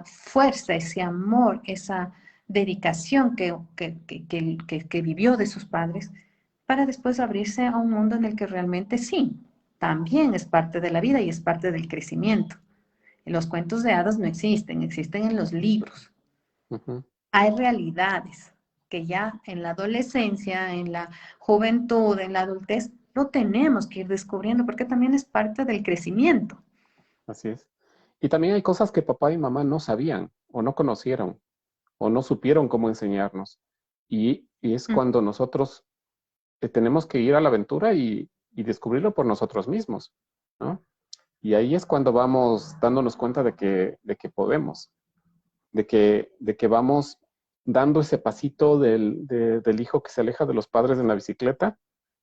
fuerza, ese amor, esa dedicación que vivió de sus padres para después abrirse a un mundo en el que realmente sí, también es parte de la vida y es parte del crecimiento. Los cuentos de hadas no existen, existen en los libros. Ujú. Hay realidades que ya en la adolescencia, en la juventud, en la adultez, lo tenemos que ir descubriendo porque también es parte del crecimiento. Así es. Y también hay cosas que papá y mamá no sabían o no conocieron o no supieron cómo enseñarnos. Y es Mm. cuando nosotros tenemos que ir a la aventura y descubrirlo por nosotros mismos, ¿no? Y ahí es cuando vamos dándonos cuenta de que podemos, de que vamos dando ese pasito del hijo que se aleja de los padres en la bicicleta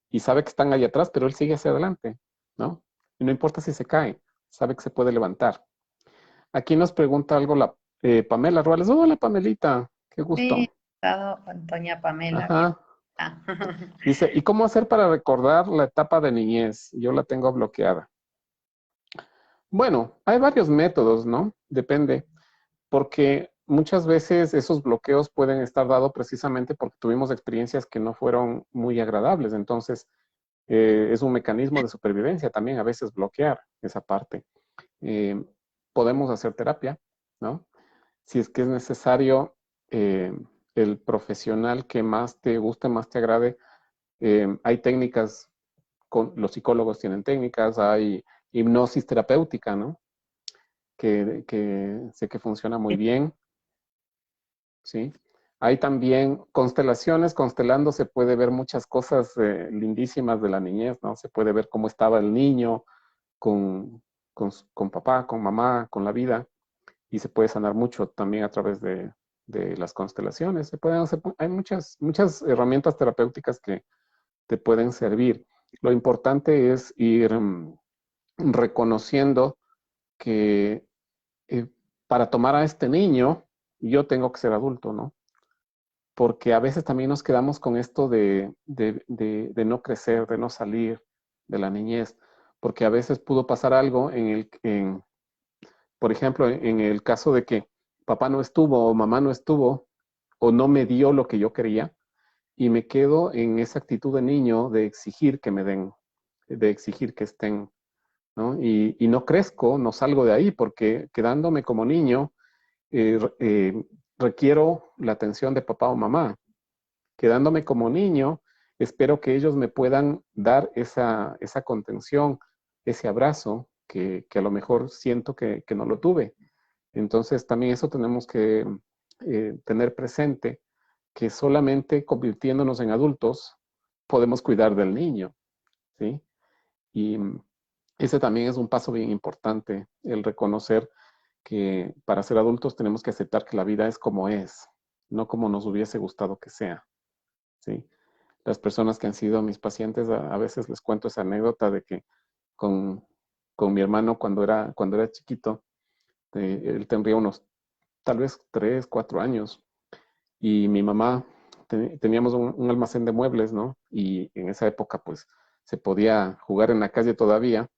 y sabe que están ahí atrás, pero él sigue hacia adelante, ¿no? Y no importa si se cae, sabe que se puede levantar. Aquí nos pregunta algo la Pamela Ruales. Hola, Pamelita, qué Sí, gusto. estado doña Pamela, bien. Ajá. Ah. Dice, ¿y cómo hacer para recordar la etapa de niñez? Yo la tengo bloqueada. Bueno, hay varios métodos, ¿no? Depende, porque muchas veces esos bloqueos pueden estar dados precisamente porque tuvimos experiencias que no fueron muy agradables. Entonces, es un mecanismo de supervivencia también a veces bloquear esa parte. Eh, Podemos hacer terapia, ¿no? Si es que es necesario, eh, el profesional que más te guste, más te agrade, hay técnicas, los psicólogos tienen técnicas, hay hipnosis terapéutica, ¿no? Que sé que funciona muy bien, ¿sí? Hay también constelaciones, constelando se puede ver muchas cosas lindísimas de la niñez, ¿no? Se puede ver cómo estaba el niño con, con papá, con mamá, con la vida, y se puede sanar mucho también a través de las constelaciones. Se pueden hacer, hay muchas herramientas terapéuticas que te pueden servir. Lo importante es ir reconociendo que eh, para tomar a este niño, yo tengo que ser adulto, ¿no? Porque a veces también nos quedamos con esto de no crecer, de no salir de la niñez, porque a veces pudo pasar algo por ejemplo, en el caso de que papá no estuvo o mamá no estuvo o no me dio lo que yo quería y me quedo en esa actitud de niño de exigir que me den, de exigir que estén, ¿no? Y no crezco, no salgo de ahí porque quedándome como niño, requiero la atención de papá o mamá, quedándome como niño, espero que ellos me puedan dar esa contención, ese abrazo que a lo mejor siento que no lo tuve. Entonces también eso tenemos que tener presente, que solamente convirtiéndonos en adultos podemos cuidar del niño, ¿sí? Y ese también es un paso bien importante, el reconocer que para ser adultos tenemos que aceptar que la vida es como es, no como nos hubiese gustado que sea, ¿sí? Las personas que han sido mis pacientes, a veces les cuento esa anécdota de que con, con mi hermano cuando era chiquito, él tendría unos tal vez 3, 4 años, y mi mamá, teníamos un almacén de muebles, ¿no? Y en esa época, pues, se podía jugar en la calle todavía,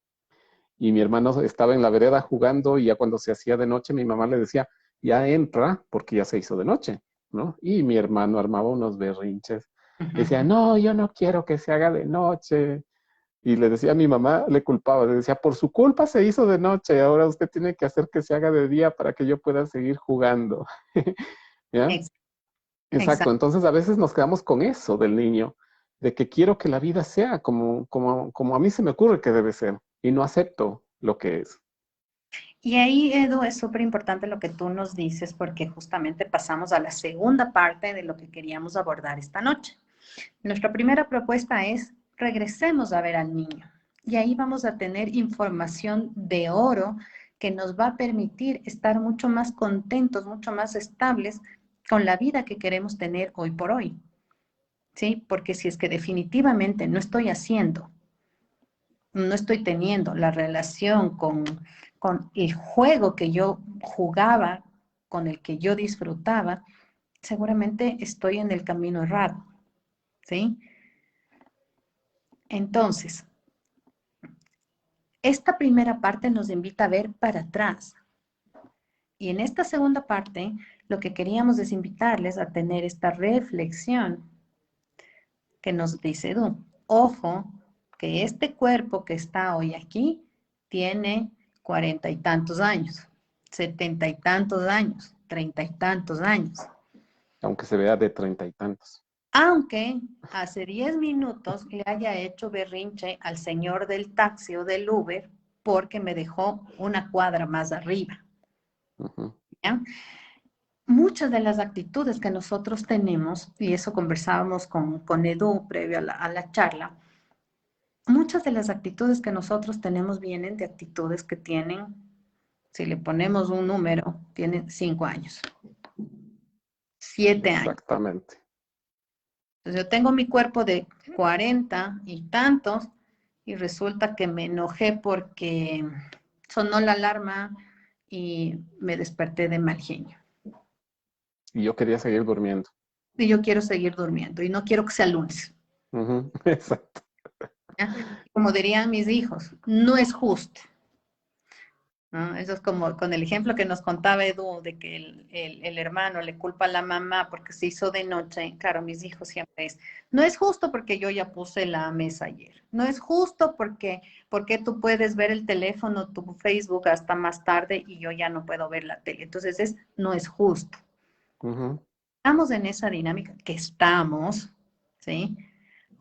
y mi hermano estaba en la vereda jugando, y ya cuando se hacía de noche, mi mamá le decía, ya entra, porque ya se hizo de noche, ¿no? Y mi hermano armaba unos berrinches. Decía, no, yo no quiero que se haga de noche. Y le decía a mi mamá, le culpaba, le decía, por su culpa se hizo de noche, ahora usted tiene que hacer que se haga de día para que yo pueda seguir jugando. ¿Ya? Ex- Exacto, Exacto. entonces a veces nos quedamos con eso del niño, de que quiero que la vida sea como a mí se me ocurre que debe ser, y no acepto lo que es. Y ahí, Edu, es súper importante lo que tú nos dices porque justamente pasamos a la segunda parte de lo que queríamos abordar esta noche. Nuestra primera propuesta es regresemos a ver al niño. Y ahí vamos a tener información de oro que nos va a permitir estar mucho más contentos, mucho más estables con la vida que queremos tener hoy por hoy. ¿Sí? Porque si es que definitivamente no estoy teniendo la relación con el juego que yo jugaba, con el que yo disfrutaba, seguramente estoy en el camino errado, ¿sí? Entonces, esta primera parte nos invita a ver para atrás. Y en esta segunda parte, lo que queríamos es invitarles a tener esta reflexión que nos dice Edu. Ojo, que este cuerpo que está hoy aquí tiene 40 y tantos años, 70 y tantos años, 30 y tantos años. Aunque se vea de 30 y tantos. Aunque hace 10 minutos le haya hecho berrinche al señor del taxi o del Uber porque me dejó una cuadra más arriba. Ujú. ¿Ya? Muchas de las actitudes que nosotros tenemos, y eso conversábamos con Edu previo a la charla, muchas de las actitudes que nosotros tenemos vienen de actitudes que tienen, si le ponemos un número, tienen 5 años, 7 años. Exactamente. Entonces yo tengo mi cuerpo de 40 y tantos y resulta que me enojé porque sonó la alarma y me desperté de mal genio. Y yo quería seguir durmiendo. Y yo quiero seguir durmiendo y no quiero que sea lunes. Ujú. Exacto. ¿Ya? Como dirían mis hijos, no es justo. ¿No? Eso es como con el ejemplo que nos contaba Edu, de que el hermano le culpa a la mamá porque se hizo de noche. Claro, mis hijos siempre es, no es justo porque yo ya puse la mesa ayer. No es justo porque tú puedes ver el teléfono, tu Facebook hasta más tarde y yo ya no puedo ver la tele. Entonces no es justo. Ujú. Estamos en esa dinámica que estamos, ¿sí?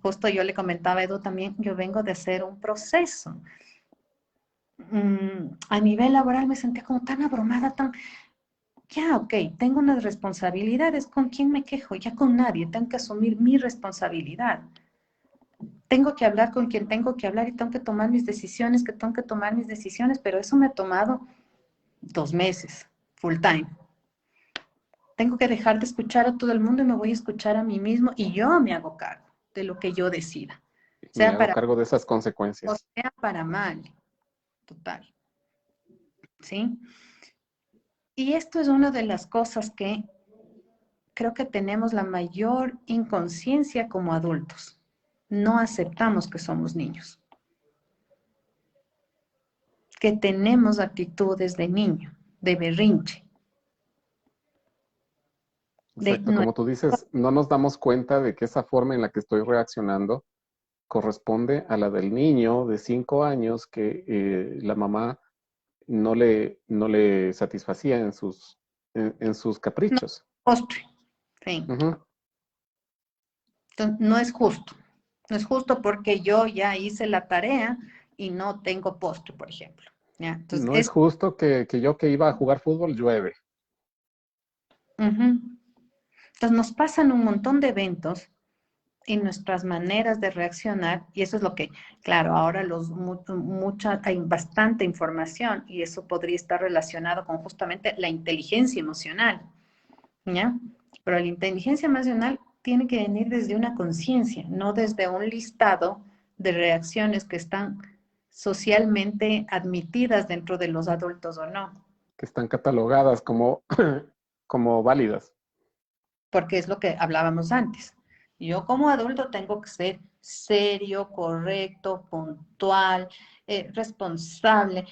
Justo yo le comentaba a Edu también, yo vengo de hacer un proceso. A nivel laboral me sentía como tan abrumada, ya, ok, tengo unas responsabilidades, ¿con quién me quejo? Ya con nadie, tengo que asumir mi responsabilidad. Tengo que hablar con quien tengo que hablar y tengo que tomar mis decisiones, que tengo que tomar mis decisiones, pero eso me ha tomado 2 meses, full time. Tengo que dejar de escuchar a todo el mundo y me voy a escuchar a mí mismo y yo me hago cargo de lo que yo decida, Me sea hago para cargo de esas o consecuencias. sea para mal, total, ¿sí? Y esto es una de las cosas que creo que tenemos la mayor inconsciencia como adultos. No aceptamos que somos niños, que tenemos actitudes de niño, de berrinche, de Exacto, no, como tú dices, no nos damos cuenta de que esa forma en la que estoy reaccionando corresponde a la del niño de 5 años que la mamá no le satisfacía en sus no caprichos. postre. Sí. Ujú. Entonces, no es justo. No es justo porque yo ya hice la tarea y no tengo postre, por ejemplo. ¿Ya? Entonces, No es justo que yo que iba a jugar fútbol llueve. ujú. Entonces nos pasan un montón de eventos y nuestras maneras de reaccionar, y eso es lo que, claro, ahora hay bastante información y eso podría estar relacionado con justamente la inteligencia emocional, ¿ya? Pero la inteligencia emocional tiene que venir desde una conciencia, no desde un listado de reacciones que están socialmente admitidas dentro de los adultos o no, Que están catalogadas como, como válidas. porque es lo que hablábamos antes. Yo como adulto tengo que ser serio, correcto, puntual, responsable.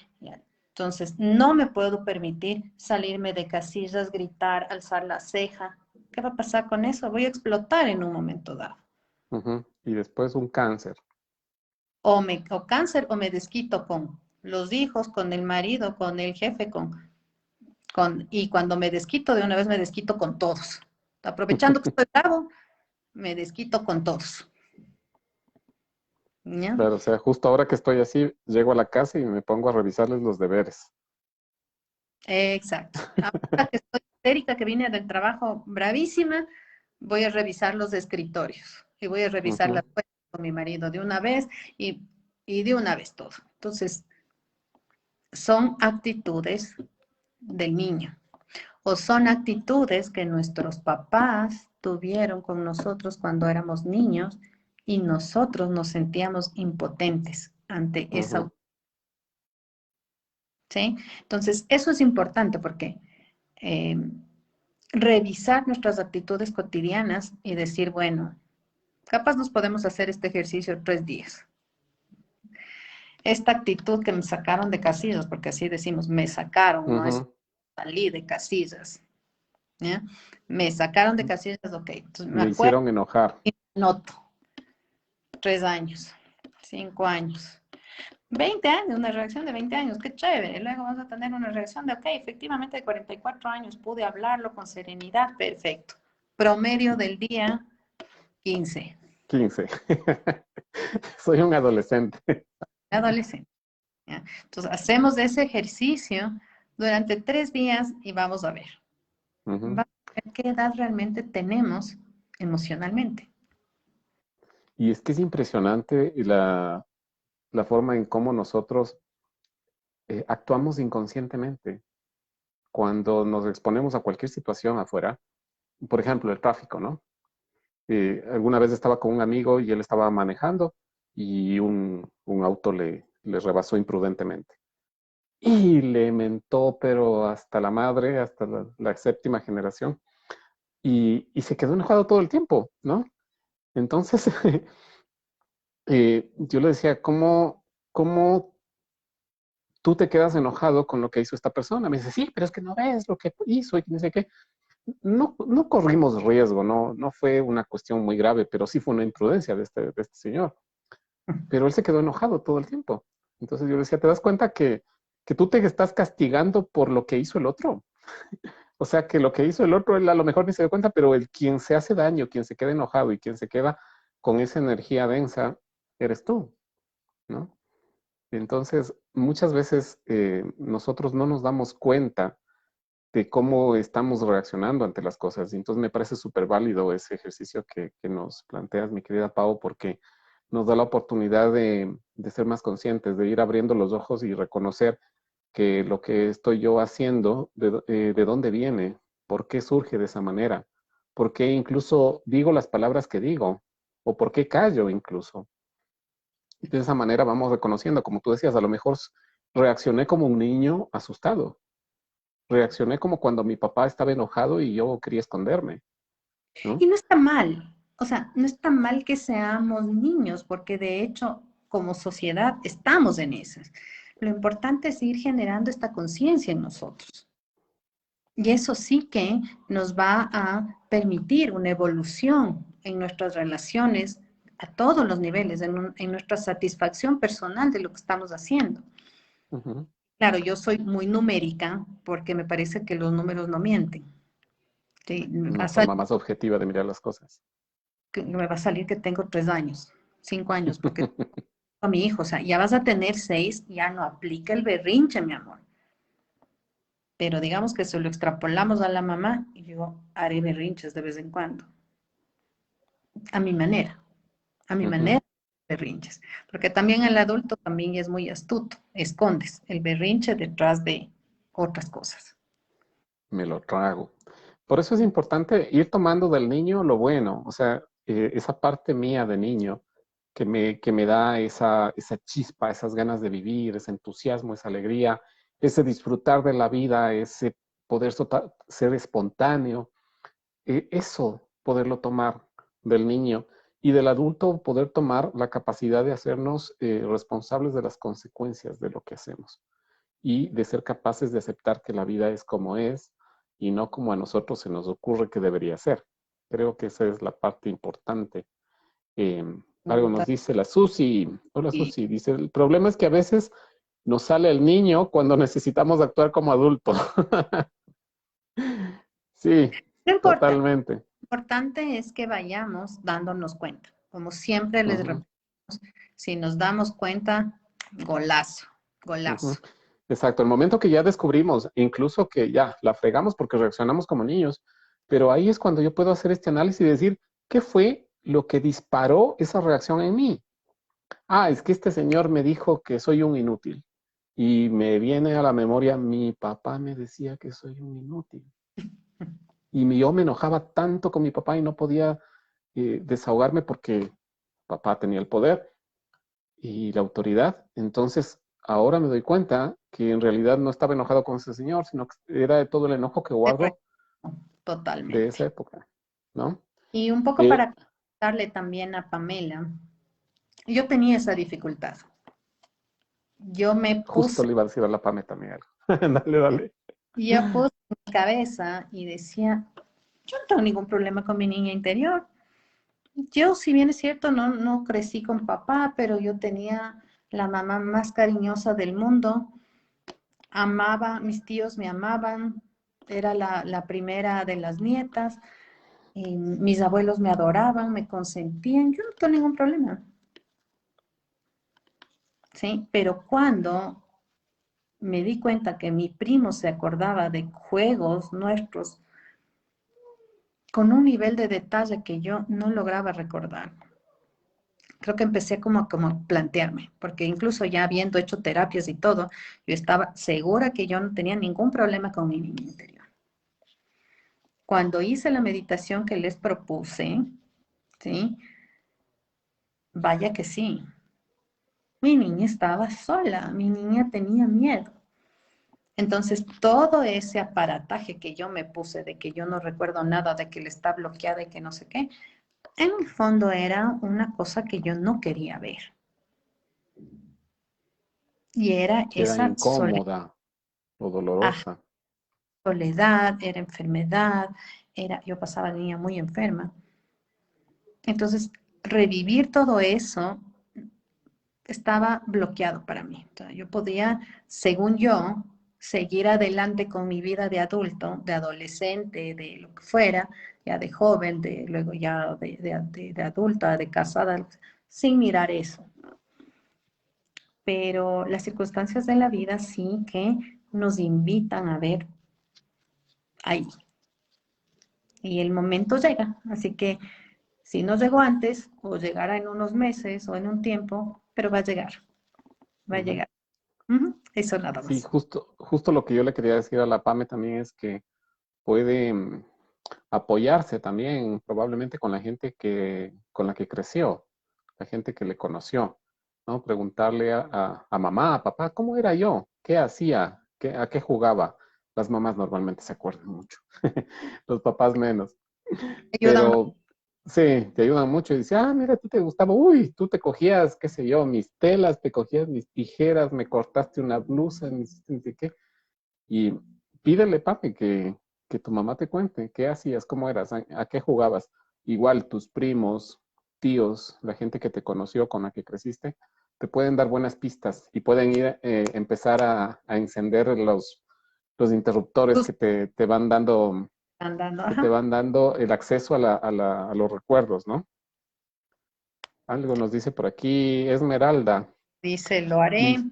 Entonces, no me puedo permitir salirme de casillas, gritar, alzar la ceja. ¿Qué va a pasar con eso? Voy a explotar en un momento dado. Ujú. Y después un cáncer. O cáncer o me desquito con los hijos, con el marido, con el jefe, y cuando me desquito, de una vez me desquito con todos. Aprovechando que estoy bravo, me desquito con todos. ¿Ya? Claro, o sea, justo ahora que estoy así, llego a la casa y me pongo a revisarles los deberes. Exacto. Ahora que estoy histérica, que vine del trabajo bravísima, voy a revisar los escritorios y voy a revisar las Ujú, cuentas con mi marido de una vez y, y de una vez todo. Entonces, son actitudes del niño o son actitudes que nuestros papás tuvieron con nosotros cuando éramos niños y nosotros nos sentíamos impotentes ante esa, ujú. ¿sí? Entonces, eso es importante porque eh, revisar nuestras actitudes cotidianas y decir, bueno, capaz nos podemos hacer este ejercicio 3 días. Esta actitud que me sacaron de casillas, porque así decimos, me sacaron, no es Ujú. salí de casillas, ¿ya? Me sacaron de casillas, ok. Entonces me Me acuerdo hicieron enojar. y noto, 3 años, 5 años, 20 años, una reacción de 20 años, qué chévere. Luego vas a tener una reacción de, ok, efectivamente de 44 años pude hablarlo con serenidad, perfecto. Promedio del día, 15. 15. Soy un adolescente. Adolescente. ¿Ya? Entonces, hacemos ese ejercicio durante 3 días y vamos a ver. Ujú. Vamos a ver qué edad realmente tenemos emocionalmente. Y es que es impresionante la forma en cómo nosotros actuamos inconscientemente cuando nos exponemos a cualquier situación afuera. Por ejemplo, el tráfico, ¿no? Alguna vez estaba con un amigo y él estaba manejando y un auto le rebasó imprudentemente. Y le mentó, pero hasta la madre, hasta la séptima generación. Y se quedó enojado todo el tiempo, ¿no? Entonces, yo le decía, ¿cómo tú te quedas enojado con lo que hizo esta persona? Me dice, sí, pero es que no ves lo que hizo y no sé qué. No, no corrimos riesgo, no fue una cuestión muy grave, pero sí fue una imprudencia de este señor. Pero él se quedó enojado todo el tiempo. Entonces yo decía, ¿te das cuenta que tú te estás castigando por lo que hizo el otro? O sea, que lo que hizo el otro, él a lo mejor ni se dio cuenta, pero el quien se hace daño, quien se queda enojado y quien se queda con esa energía densa, eres tú, ¿no? Entonces, muchas veces nosotros no nos damos cuenta de cómo estamos reaccionando ante las cosas. Y entonces me parece súper válido ese ejercicio que nos planteas, mi querida Pau, porque nos da la oportunidad de ser más conscientes, de ir abriendo los ojos y reconocer que lo que estoy yo haciendo, de dónde viene, por qué surge de esa manera, por qué incluso digo las palabras que digo, o por qué callo incluso. Y de esa manera vamos reconociendo, como tú decías, a lo mejor reaccioné como un niño asustado, reaccioné como cuando mi papá estaba enojado y yo quería esconderme, Y ¿no? no está mal, o sea, no está mal que seamos niños, porque de hecho, como sociedad, estamos en esas. Lo importante es ir generando esta conciencia en nosotros. Y eso sí que nos va a permitir una evolución en nuestras relaciones a todos los niveles, en nuestra satisfacción personal de lo que estamos haciendo. Ujú. Claro, yo soy muy numérica porque me parece que los números no mienten. Sí, Una ha salido forma más objetiva de mirar las cosas. que me va a salir que tengo 3 años, 5 años, porque a mi hijo, o sea, ya vas a tener 6, ya no aplica el berrinche, mi amor. Pero digamos que se lo extrapolamos a la mamá y yo haré berrinches de vez en cuando, a mi manera, a mi Ujú. manera, berrinches. Porque también el adulto también es muy astuto, escondes el berrinche detrás de otras cosas. Me lo trago. Por eso es importante ir tomando del niño lo bueno, o sea, esa parte mía de niño que me da esa chispa, esas ganas de vivir, ese entusiasmo, esa alegría, ese disfrutar de la vida, ese poder ser espontáneo, eso poderlo tomar del niño y del adulto poder tomar la capacidad de hacernos responsables de las consecuencias de lo que hacemos y de ser capaces de aceptar que la vida es como es y no como a nosotros se nos ocurre que debería ser. Creo que esa es la parte importante. Eh, Algo nos dice la Susi. Hola Y Susi, dice, el problema es que a veces nos sale el niño cuando necesitamos actuar como adulto. Sí, no importa, lo totalmente. importante es que vayamos dándonos cuenta. Como siempre les Ujú, repetimos, si nos damos cuenta, golazo, ujú. golazo. Exacto, el momento que ya descubrimos, incluso que ya la fregamos porque reaccionamos como niños, pero ahí es cuando yo puedo hacer este análisis y decir, ¿qué fue lo que disparó esa reacción en mí? Ah, es que este señor me dijo que soy un inútil. Y me viene a la memoria, mi papá me decía que soy un inútil. Y yo me enojaba tanto con mi papá y no podía desahogarme porque papá tenía el poder y la autoridad. Entonces, ahora me doy cuenta que en realidad no estaba enojado con ese señor, sino que era de todo el enojo que guardo de esa Totalmente. época, ¿no? Y un poco Eh, para contarle también a Pamela, yo tenía esa dificultad. Yo me Justo puse, le iba a decir a la Pame también algo. Dale, dale. yo puse mi cabeza y decía, yo no tengo ningún problema con mi niña interior. Yo, si bien es cierto, no crecí con papá, pero yo tenía la mamá más cariñosa del mundo. Amaba, mis tíos me amaban, era la primera de las nietas. Y mis abuelos me adoraban, me consentían, yo no tengo ningún problema, ¿sí? Pero cuando me di cuenta que mi primo se acordaba de juegos nuestros con un nivel de detalle que yo no lograba recordar, creo que empecé como a plantearme, porque incluso ya habiendo hecho terapias y todo, yo estaba segura que yo no tenía ningún problema con mi niña interior. Cuando hice la meditación que les propuse, ¿sí? Vaya que sí, mi niña estaba sola, mi niña tenía miedo. Entonces, todo ese aparataje que yo me puse de que yo no recuerdo nada, de que le está bloqueada y que no sé qué, en el fondo era una cosa que yo no quería ver. Y era Que era esa incómoda o dolorosa. soledad, era enfermedad, yo pasaba de niña muy enferma. Entonces, revivir todo eso estaba bloqueado para mí. O sea, yo podía, según yo, seguir adelante con mi vida de adulto, de adolescente, de lo que fuera, ya de joven, de luego ya de adulta, de casada, sin mirar eso. Pero las circunstancias de la vida sí que nos invitan a ver ahí. Y el momento llega. Así que si no llegó antes, o llegará en unos meses o en un tiempo, pero va a llegar, va a Ujú. llegar. Ujú. Eso nada Sí, más. justo lo que yo le quería decir a la Pame también es que puede apoyarse también probablemente con la gente con la que creció, la gente que le conoció, ¿no? Preguntarle a mamá, a papá, ¿cómo era yo? ¿Qué hacía? ¿A qué jugaba? Las mamás normalmente se acuerdan mucho, los papás menos, Ayudan. pero sí, te ayudan mucho y dice, ah, mira, a ti te gustaba, uy, tú te cogías, qué sé yo, mis telas, te cogías mis tijeras, me cortaste una blusa, me hiciste no sé qué. Y pídele, papi, que tu mamá te cuente qué hacías, cómo eras, a qué jugabas. Igual tus primos, tíos, la gente que te conoció, con la que creciste, te pueden dar buenas pistas y pueden ir empezar a encender los interruptores te van dando, Andando, que te ajá. van dando el acceso a los recuerdos, ¿no? Algo nos dice por aquí Esmeralda. Dice, lo haré. Dice,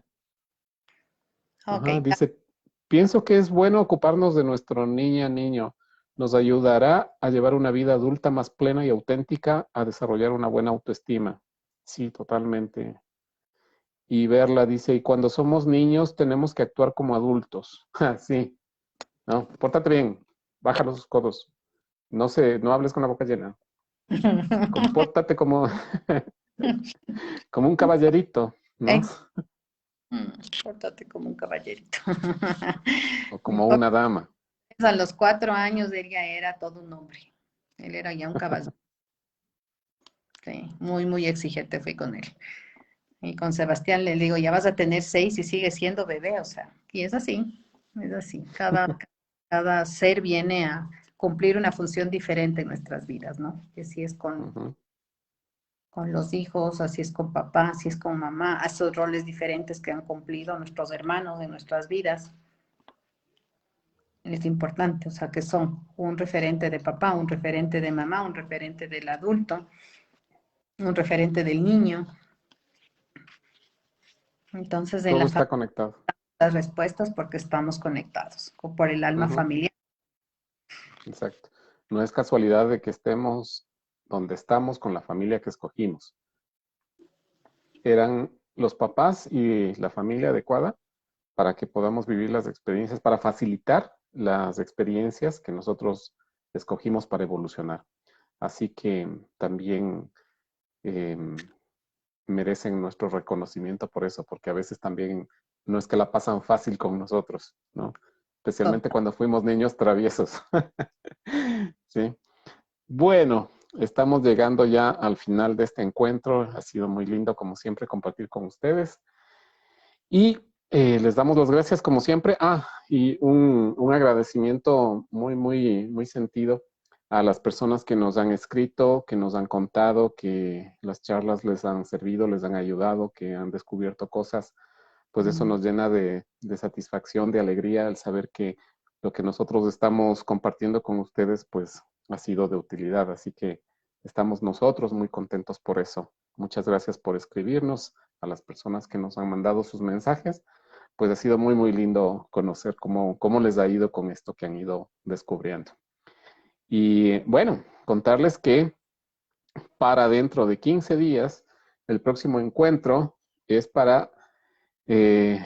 Ok, ajá, dice, pienso que es bueno ocuparnos de nuestro niña, niño. Nos ayudará a llevar una vida adulta más plena y auténtica, a desarrollar una buena autoestima. Sí, totalmente. Y Verla dice, y cuando somos niños tenemos que actuar como adultos. Ah, sí, no, pórtate bien, baja los codos, no hables con la boca llena, compórtate como, como un caballerito, ¿no? ex, pórtate como un caballerito. O como una dama. A los 4 años él ya era todo un hombre. Él era ya un caballero. Sí, muy, muy exigente fui con él. Y con Sebastián le digo, ya vas a tener 6 y sigue siendo bebé, o sea, y es así, es así. Cada ser viene a cumplir una función diferente en nuestras vidas, ¿no? Y así es Ujú. con los hijos, así es con papá, así es con mamá, a esos roles diferentes que han cumplido nuestros hermanos en nuestras vidas. Es importante, o sea, que son un referente de papá, un referente de mamá, un referente del adulto, un referente del niño. Entonces, en Todo la está familia, conectado. las respuestas porque estamos conectados, o por el alma Ujú, familiar. exacto. No es casualidad de que estemos donde estamos con la familia que escogimos. Eran los papás y la familia adecuada para que podamos vivir las experiencias, para facilitar las experiencias que nosotros escogimos para evolucionar. Así que también eh, merecen nuestro reconocimiento por eso, porque a veces también no es que la pasan fácil con nosotros, ¿no? Especialmente cuando fuimos niños traviesos. Sí. Bueno, estamos llegando ya al final de este encuentro. Ha sido muy lindo, como siempre, compartir con ustedes. Y les damos las gracias, como siempre. Y un agradecimiento muy, muy, muy sentido a las personas que nos han escrito, que nos han contado, que las charlas les han servido, les han ayudado, que han descubierto cosas. Pues eso Mm. nos llena de satisfacción, de alegría, al saber que lo que nosotros estamos compartiendo con ustedes, pues ha sido de utilidad. Así que estamos nosotros muy contentos por eso. Muchas gracias por escribirnos a las personas que nos han mandado sus mensajes. Pues ha sido muy, muy lindo conocer cómo les ha ido con esto que han ido descubriendo. Y bueno, contarles que para dentro de 15 días, el próximo encuentro es para eh,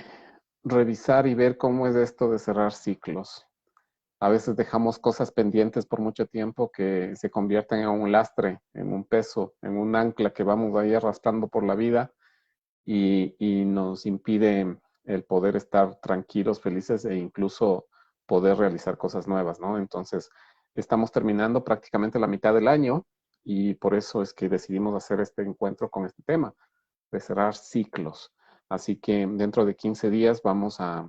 revisar y ver cómo es esto de cerrar ciclos. A veces dejamos cosas pendientes por mucho tiempo que se convierten en un lastre, en un peso, en un ancla que vamos ahí arrastrando por la vida y nos impide el poder estar tranquilos, felices e incluso poder realizar cosas nuevas, ¿no? Entonces, estamos terminando prácticamente la mitad del año y por eso es que decidimos hacer este encuentro con este tema, de cerrar ciclos. Así que dentro de 15 días vamos a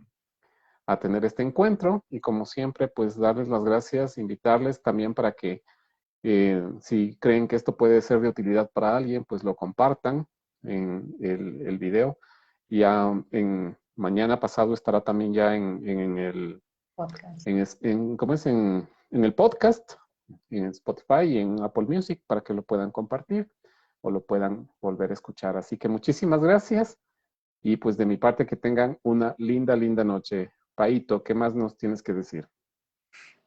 tener este encuentro y como siempre, pues darles las gracias, invitarles también para que si creen que esto puede ser de utilidad para alguien, pues lo compartan en el video. Ya en mañana pasado estará también ya en el, Podcast. ¿cómo es? En el podcast, en Spotify y en Apple Music para que lo puedan compartir o lo puedan volver a escuchar. Así que muchísimas gracias y pues de mi parte que tengan una linda, linda noche. Paito, ¿qué más nos tienes que decir?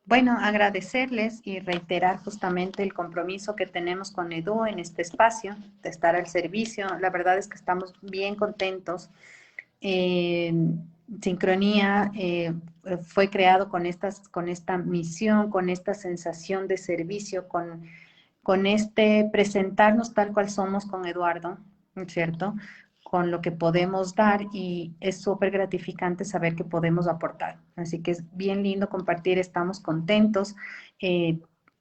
Bueno, agradecerles y reiterar justamente el compromiso que tenemos con Edu en este espacio, de estar al servicio. La verdad es que estamos bien contentos. Eh, Sincronía fue creado con esta misión, con esta sensación de servicio, con este presentarnos tal cual somos con Eduardo, ¿no es cierto? Con lo que podemos dar y es súper gratificante saber que podemos aportar. Así que es bien lindo compartir, estamos contentos. eh,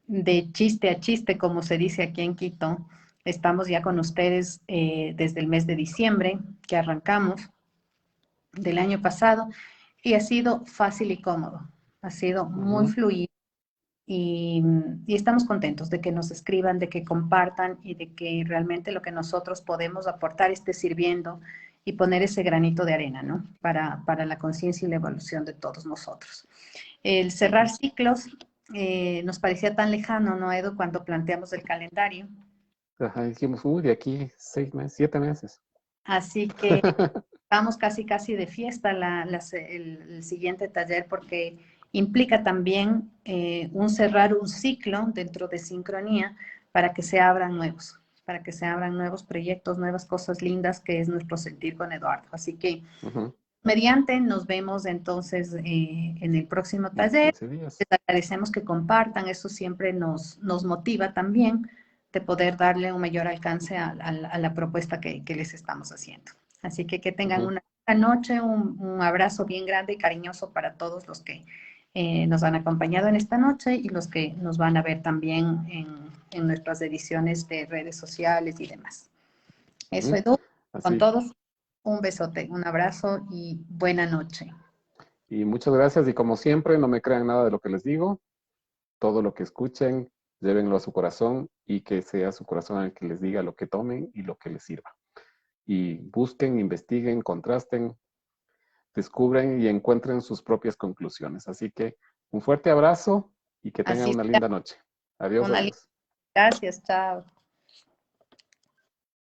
de chiste a chiste, como se dice aquí en Quito, estamos ya con ustedes desde el mes de diciembre que arrancamos del año pasado y ha sido fácil y cómodo, ha sido muy Ujú. fluido y, y, estamos contentos de que nos escriban, de que compartan y de que realmente lo que nosotros podemos aportar esté sirviendo y poner ese granito de arena, ¿no? Para la conciencia y la evolución de todos nosotros. El cerrar ciclos nos parecía tan lejano, ¿no, Edu? Cuando planteamos el calendario. Ajá, dijimos, uy, de aquí 6 meses, 7 meses. Así que estamos casi casi de fiesta el siguiente taller porque implica también un cerrar un ciclo dentro de sincronía para que se abran nuevos, para que se abran nuevos proyectos, nuevas cosas lindas que es nuestro sentir con Eduardo. Así que Ujú. mediante nos vemos entonces en el próximo En taller. 15 días. Les agradecemos que compartan, eso siempre nos motiva también de poder darle un mayor alcance a la propuesta que les estamos haciendo. Así que tengan Ujú. una buena noche, un abrazo bien grande y cariñoso para todos los que nos han acompañado en esta noche y los que nos van a ver también en nuestras ediciones de redes sociales y demás. Eso, Ujú. Edu, con Así. todos, un besote, un abrazo y buena noche. Y muchas gracias. Y como siempre, no me crean nada de lo que les digo. Todo lo que escuchen, llévenlo a su corazón y que sea su corazón el que les diga lo que tomen y lo que les sirva. Y busquen, investiguen, contrasten, descubren y encuentren sus propias conclusiones. Así que un fuerte abrazo y que tengan Así una sea, linda noche. Adiós, una adiós. gracias, chao.